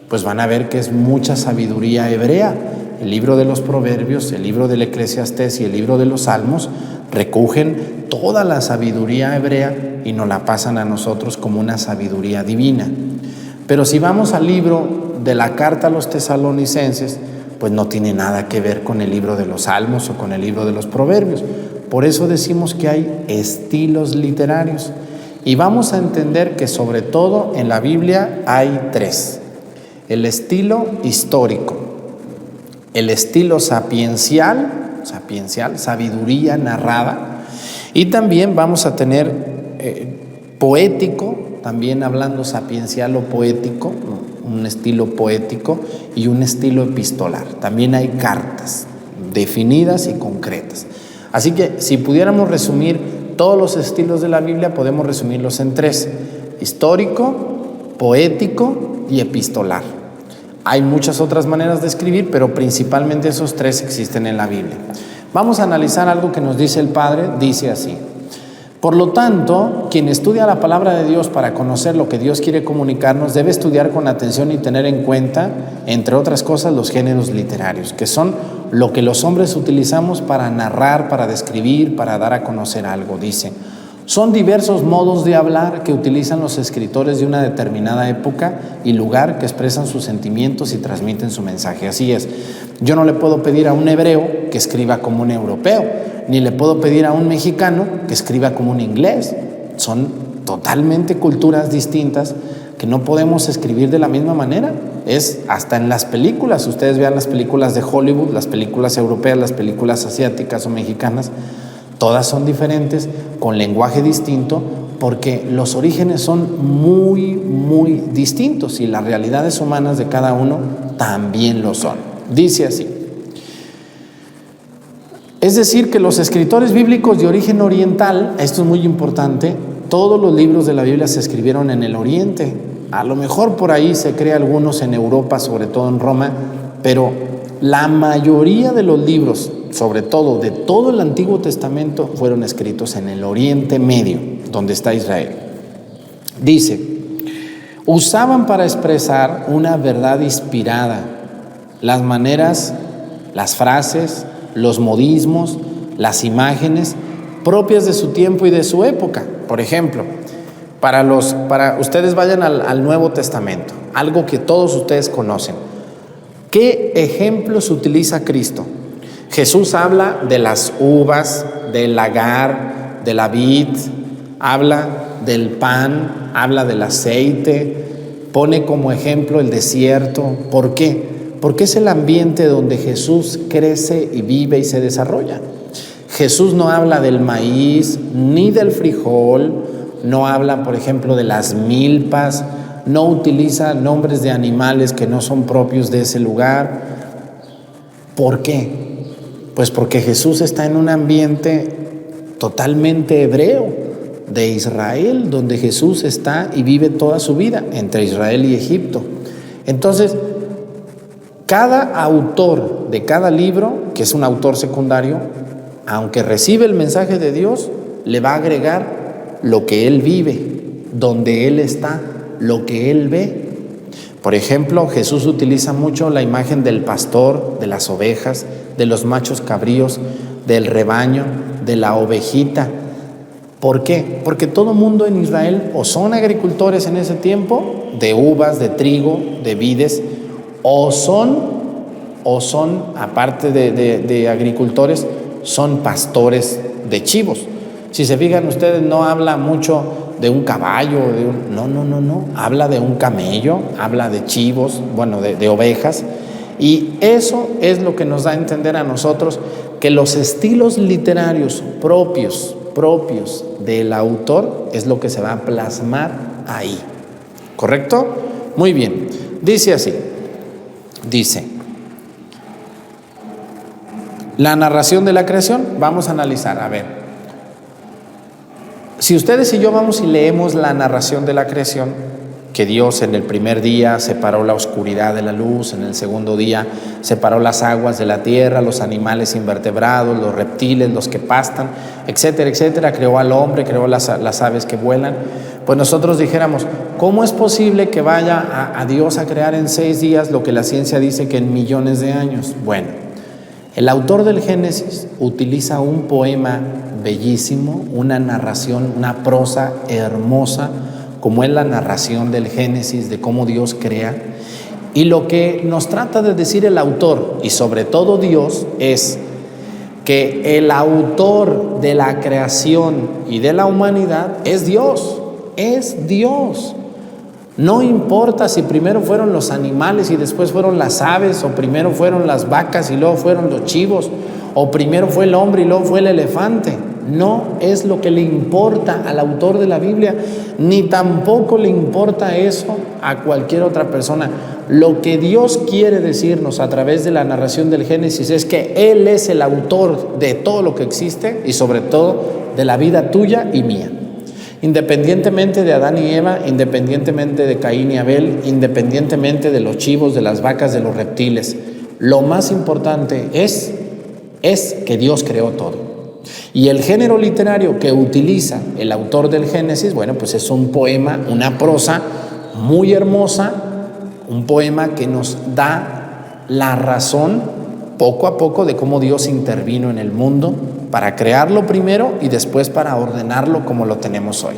pues van a ver que es mucha sabiduría hebrea. El libro de los Proverbios, el libro del Eclesiastés y el libro de los Salmos recogen toda la sabiduría hebrea y nos la pasan a nosotros como una sabiduría divina. Pero si vamos al libro de la carta a los tesalonicenses, pues no tiene nada que ver con el libro de los Salmos o con el libro de los Proverbios. Por eso decimos que hay estilos literarios. Y vamos a entender que sobre todo en la Biblia hay tres. El estilo histórico, el estilo sapiencial, sabiduría narrada, y también vamos a tener poético, también hablando sapiencial o poético, un estilo poético y un estilo epistolar. También hay cartas definidas y concretas. Así que si pudiéramos resumir todos los estilos de la Biblia, podemos resumirlos en tres: histórico, poético y epistolar. Hay muchas otras maneras de escribir, pero principalmente esos tres existen en la Biblia. Vamos a analizar algo que nos dice el Padre. Dice así: por lo tanto, quien estudia la palabra de Dios para conocer lo que Dios quiere comunicarnos, debe estudiar con atención y tener en cuenta, entre otras cosas, los géneros literarios, que son lo que los hombres utilizamos para narrar, para describir, para dar a conocer algo. Dice: son diversos modos de hablar que utilizan los escritores de una determinada época y lugar, que expresan sus sentimientos y transmiten su mensaje. Así es, yo no le puedo pedir a un hebreo que escriba como un europeo, ni le puedo pedir a un mexicano que escriba como un inglés. Son totalmente culturas distintas que no podemos escribir de la misma manera. Es hasta en las películas. Ustedes vean las películas de Hollywood, las películas europeas, las películas asiáticas o mexicanas, todas son diferentes, con lenguaje distinto, porque los orígenes son muy, muy distintos y las realidades humanas de cada uno también lo son. Dice así: es decir, que los escritores bíblicos de origen oriental, esto es muy importante, todos los libros de la Biblia se escribieron en el Oriente. A lo mejor por ahí se cree algunos en Europa, sobre todo en Roma, pero la mayoría de los libros, sobre todo de todo el Antiguo Testamento, fueron escritos en el Oriente Medio, donde está Israel. Dice: usaban para expresar una verdad inspirada las maneras, las frases, los modismos, las imágenes propias de su tiempo y de su época. Por ejemplo, para ustedes vayan al Nuevo Testamento, algo que todos ustedes conocen. ¿Qué ejemplos utiliza Cristo? Jesús habla de las uvas, del lagar, de la vid, habla del pan, habla del aceite, pone como ejemplo el desierto. ¿Por qué? Porque es el ambiente donde Jesús crece y vive y se desarrolla. Jesús no habla del maíz ni del frijol, no habla, por ejemplo, de las milpas, no utiliza nombres de animales que no son propios de ese lugar. ¿Por qué? Pues porque Jesús está en un ambiente totalmente hebreo, de Israel, donde Jesús está y vive toda su vida, entre Israel y Egipto. Entonces, cada autor de cada libro, que es un autor secundario, aunque recibe el mensaje de Dios, le va a agregar lo que él vive, donde él está, lo que él ve. Por ejemplo, Jesús utiliza mucho la imagen del pastor, de las ovejas, de los machos cabríos, del rebaño, de la ovejita. ¿Por qué? Porque todo mundo en Israel o son agricultores en ese tiempo, de uvas, de trigo, de vides, o son, aparte de agricultores, son pastores de chivos. Si se fijan ustedes, no habla mucho de un caballo, no, habla de un camello, habla de chivos, de ovejas, y eso es lo que nos da a entender a nosotros que los estilos literarios propios del autor es lo que se va a plasmar ahí, ¿correcto? Muy bien, dice así, la narración de la creación. Vamos a analizar, a ver, si ustedes y yo vamos y leemos la narración de la creación, que Dios en el primer día separó la oscuridad de la luz, en el segundo día separó las aguas de la tierra, los animales invertebrados, los reptiles, los que pastan, etcétera, etcétera, creó al hombre, creó las aves que vuelan, pues nosotros dijéramos, ¿cómo es posible que vaya a Dios a crear en 6 días lo que la ciencia dice que en millones de años? Bueno, el autor del Génesis utiliza un poema bellísimo, una narración, una prosa hermosa, como es la narración del Génesis, de cómo Dios crea. Y lo que nos trata de decir el autor, y sobre todo Dios, es que el autor de la creación y de la humanidad es Dios, es Dios. No importa si primero fueron los animales y después fueron las aves, o primero fueron las vacas y luego fueron los chivos, o primero fue el hombre y luego fue el elefante. No es lo que le importa al autor de la Biblia, ni tampoco le importa eso a cualquier otra persona. Lo que Dios quiere decirnos a través de la narración del Génesis es que Él es el autor de todo lo que existe y sobre todo de la vida tuya y mía. Independientemente de Adán y Eva, independientemente de Caín y Abel, independientemente de los chivos, de las vacas, de los reptiles, lo más importante es que Dios creó todo. Y el género literario que utiliza el autor del Génesis, pues es un poema, una prosa muy hermosa, un poema que nos da la razón poco a poco de cómo Dios intervino en el mundo para crearlo primero y después para ordenarlo como lo tenemos hoy.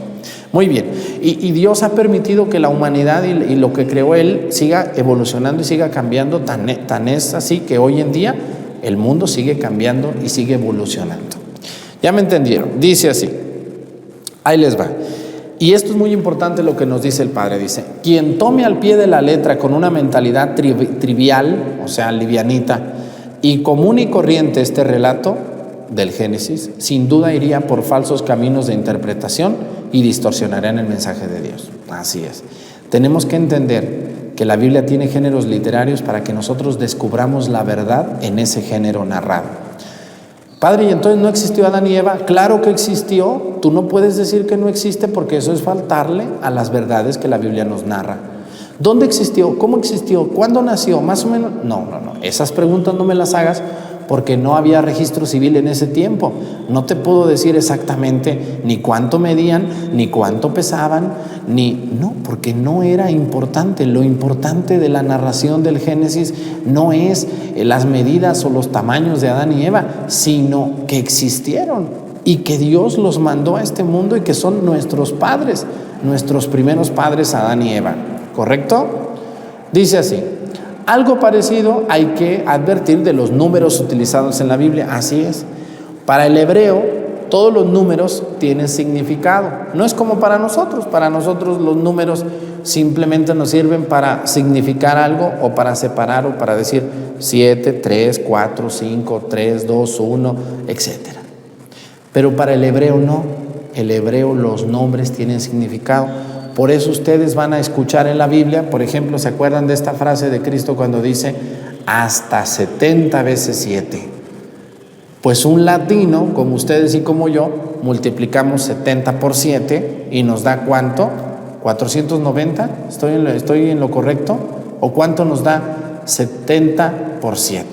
Muy bien, y Dios ha permitido que la humanidad y lo que creó Él siga evolucionando y siga cambiando, tan es así que hoy en día el mundo sigue cambiando y sigue evolucionando. ¿Ya me entendieron? Dice así, ahí les va. Y esto es muy importante lo que nos dice el Padre, dice, quien tome al pie de la letra con una mentalidad trivial, o sea, livianita, y común y corriente este relato del Génesis, sin duda iría por falsos caminos de interpretación y distorsionarían el mensaje de Dios. Así es. Tenemos que entender que la Biblia tiene géneros literarios para que nosotros descubramos la verdad en ese género narrado. Padre, ¿y entonces no existió Adán y Eva? Claro que existió. Tú no puedes decir que no existe porque eso es faltarle a las verdades que la Biblia nos narra. ¿Dónde existió? ¿Cómo existió? ¿Cuándo nació? Más o menos. No. Esas preguntas no me las hagas porque no había registro civil en ese tiempo. No te puedo decir exactamente ni cuánto medían, ni cuánto pesaban, no, porque no era importante. Lo importante de la narración del Génesis no es las medidas o los tamaños de Adán y Eva, sino que existieron y que Dios los mandó a este mundo y que son nuestros padres, nuestros primeros padres, Adán y Eva. ¿Correcto? Dice así. Algo parecido hay que advertir de los números utilizados en la Biblia. Así es. Para el hebreo, todos los números tienen significado. No es como para nosotros. Para nosotros los números simplemente nos sirven para significar algo o para separar o para decir 7, 3, 4, 5, 3, 2, 1, etc. Pero para el hebreo no. El hebreo, los nombres tienen significado. Por eso ustedes van a escuchar en la Biblia, por ejemplo, ¿se acuerdan de esta frase de Cristo cuando dice hasta 70 veces 7? Pues un latino, como ustedes y como yo, multiplicamos 70 por 7 y nos da ¿cuánto? ¿490? ¿Estoy en lo correcto? ¿O cuánto nos da? 70 por 7.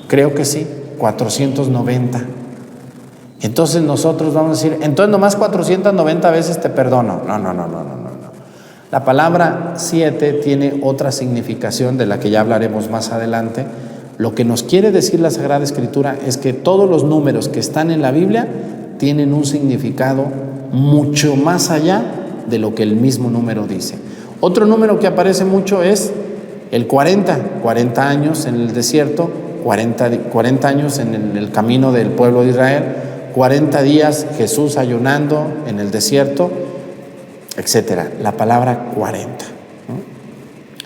Creo que sí, 490. Entonces nosotros vamos a decir, entonces nomás 490 veces te perdono. No. La palabra 7 tiene otra significación de la que ya hablaremos más adelante. Lo que nos quiere decir la Sagrada Escritura es que todos los números que están en la Biblia tienen un significado mucho más allá de lo que el mismo número dice. Otro número que aparece mucho es el 40 años en el desierto, 40 años en el camino del pueblo de Israel, 40 días Jesús ayunando en el desierto, etcétera. La palabra 40.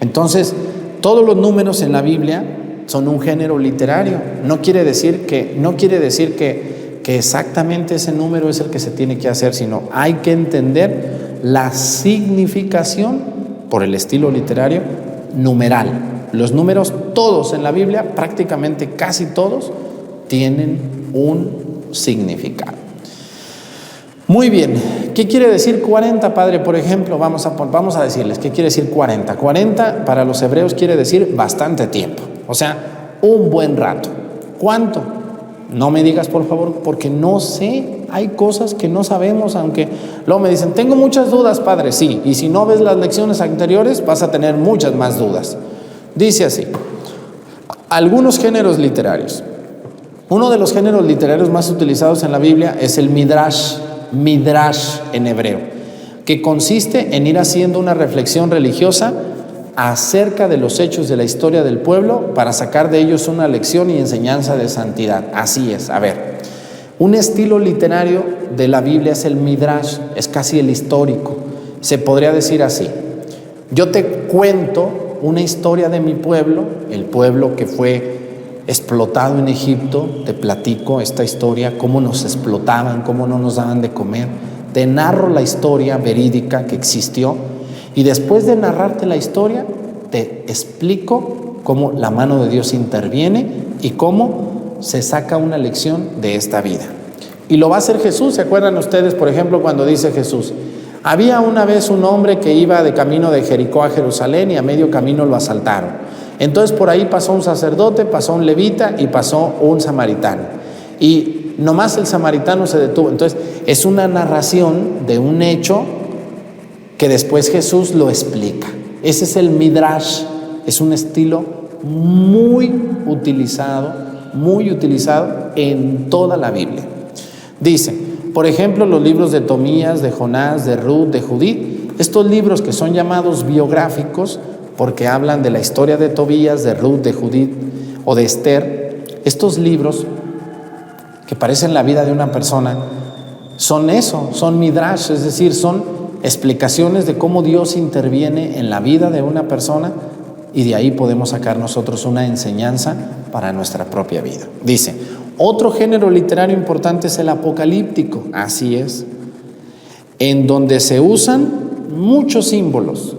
Entonces, todos los números en la Biblia son un género literario. No quiere decir que exactamente ese número es el que se tiene que hacer, sino hay que entender la significación, por el estilo literario, numeral. Los números todos en la Biblia, prácticamente casi todos, tienen un significado. Muy bien, ¿qué quiere decir 40, padre? Por ejemplo, vamos a decirles, ¿qué quiere decir 40? 40 para los hebreos quiere decir bastante tiempo, o sea, un buen rato. ¿Cuánto? No me digas, por favor, porque no sé, hay cosas que no sabemos, aunque luego me dicen, tengo muchas dudas, padre. Sí, y si no ves las lecciones anteriores, vas a tener muchas más dudas. Dice así, algunos géneros literarios. Uno de los géneros literarios más utilizados en la Biblia es el midrash en hebreo, que consiste en ir haciendo una reflexión religiosa acerca de los hechos de la historia del pueblo para sacar de ellos una lección y enseñanza de santidad. Así es, a ver, un estilo literario de la Biblia es el midrash, es casi el histórico. Se podría decir así: yo te cuento una historia de mi pueblo, el pueblo que fue explotado en Egipto, te platico esta historia, cómo nos explotaban, cómo no nos daban de comer, te narro la historia verídica que existió, y después de narrarte la historia, te explico cómo la mano de Dios interviene y cómo se saca una lección de esta vida. Y lo va a hacer Jesús. ¿Se acuerdan ustedes, por ejemplo, cuando dice Jesús: había una vez un hombre que iba de camino de Jericó a Jerusalén y a medio camino lo asaltaron? Entonces por ahí pasó un sacerdote, pasó un levita y pasó un samaritano. Y nomás el samaritano se detuvo. Entonces es una narración de un hecho que después Jesús lo explica. Ese es el midrash. Es un estilo muy utilizado en toda la Biblia. Dice, por ejemplo, los libros de Tobías, de Jonás, de Ruth, de Judith. Estos libros que son llamados biográficos porque hablan de la historia de Tobías, de Ruth, de Judith o de Esther. Estos libros que parecen la vida de una persona son eso, son midrash, es decir, son explicaciones de cómo Dios interviene en la vida de una persona, y de ahí podemos sacar nosotros una enseñanza para nuestra propia vida. Dice, otro género literario importante es el apocalíptico, así es, en donde se usan muchos símbolos,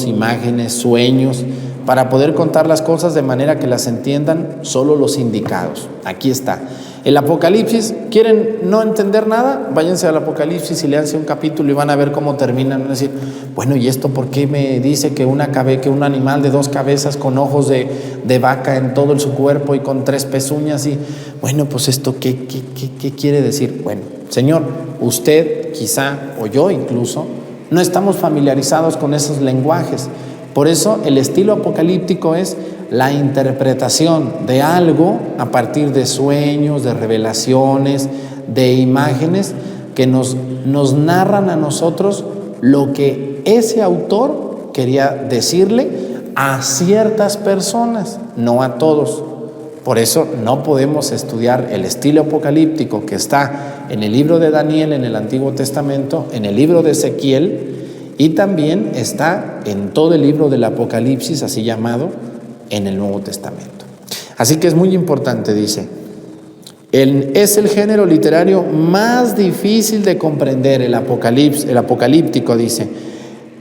imágenes, sueños, para poder contar las cosas de manera que las entiendan solo los indicados. Aquí está. El Apocalipsis, ¿quieren no entender nada? Váyanse al Apocalipsis y léanse un capítulo y van a ver cómo terminan. Van a decir, bueno, ¿y esto por qué me dice que un animal de 2 cabezas con ojos de vaca en todo su cuerpo y con 3 pezuñas? Y bueno, pues esto, ¿qué quiere decir? Bueno, Señor, usted quizá, o yo incluso, no estamos familiarizados con esos lenguajes. Por eso el estilo apocalíptico es la interpretación de algo a partir de sueños, de revelaciones, de imágenes que nos narran a nosotros lo que ese autor quería decirle a ciertas personas, no a todos. Por eso no podemos estudiar el estilo apocalíptico que está en el libro de Daniel en el Antiguo Testamento, en el libro de Ezequiel, y también está en todo el libro del Apocalipsis, así llamado, en el Nuevo Testamento. Así que es muy importante, dice, es el género literario más difícil de comprender, el apocalíptico, dice.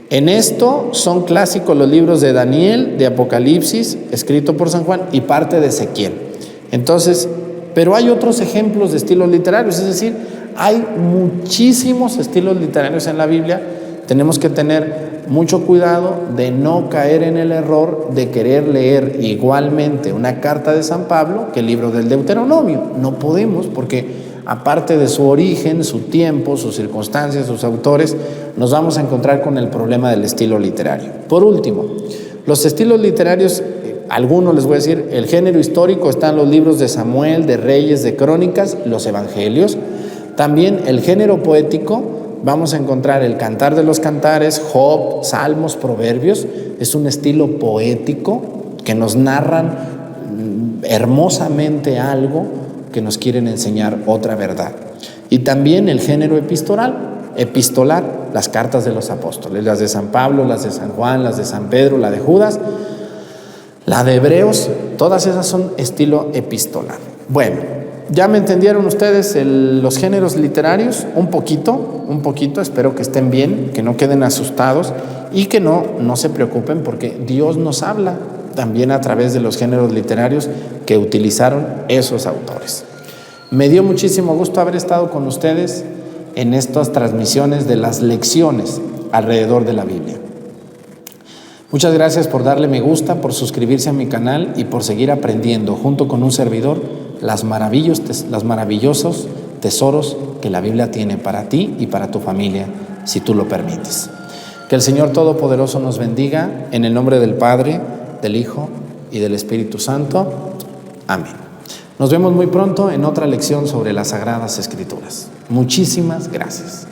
En esto son clásicos los libros de Daniel, de Apocalipsis, escrito por San Juan, y parte de Ezequiel. Entonces, pero hay otros ejemplos de estilos literarios, es decir, hay muchísimos estilos literarios en la Biblia. Tenemos que tener mucho cuidado de no caer en el error de querer leer igualmente una carta de San Pablo que el libro del Deuteronomio. No podemos, porque aparte de su origen, su tiempo, sus circunstancias, sus autores, nos vamos a encontrar con el problema del estilo literario. Por último, los estilos literarios, algunos les voy a decir, el género histórico están los libros de Samuel, de Reyes, de Crónicas, los Evangelios. También el género poético, vamos a encontrar el Cantar de los Cantares, Job, Salmos, Proverbios. Es un estilo poético que nos narran hermosamente algo, que nos quieren enseñar otra verdad. Y también el género epistolar, las cartas de los apóstoles, las de San Pablo, las de San Juan, las de San Pedro, la de Judas, la de Hebreos, todas esas son estilo epistolar. Bueno, ya me entendieron ustedes los géneros literarios, un poquito, espero que estén bien, que no queden asustados y que no se preocupen, porque Dios nos habla también a través de los géneros literarios que utilizaron esos autores. Me dio muchísimo gusto haber estado con ustedes en estas transmisiones de las lecciones alrededor de la Biblia. Muchas gracias por darle me gusta, por suscribirse a mi canal y por seguir aprendiendo junto con un servidor los maravillosos tesoros que la Biblia tiene para ti y para tu familia, si tú lo permites. Que el Señor Todopoderoso nos bendiga, en el nombre del Padre, del Hijo y del Espíritu Santo. Amén. Nos vemos muy pronto en otra lección sobre las Sagradas Escrituras. Muchísimas gracias.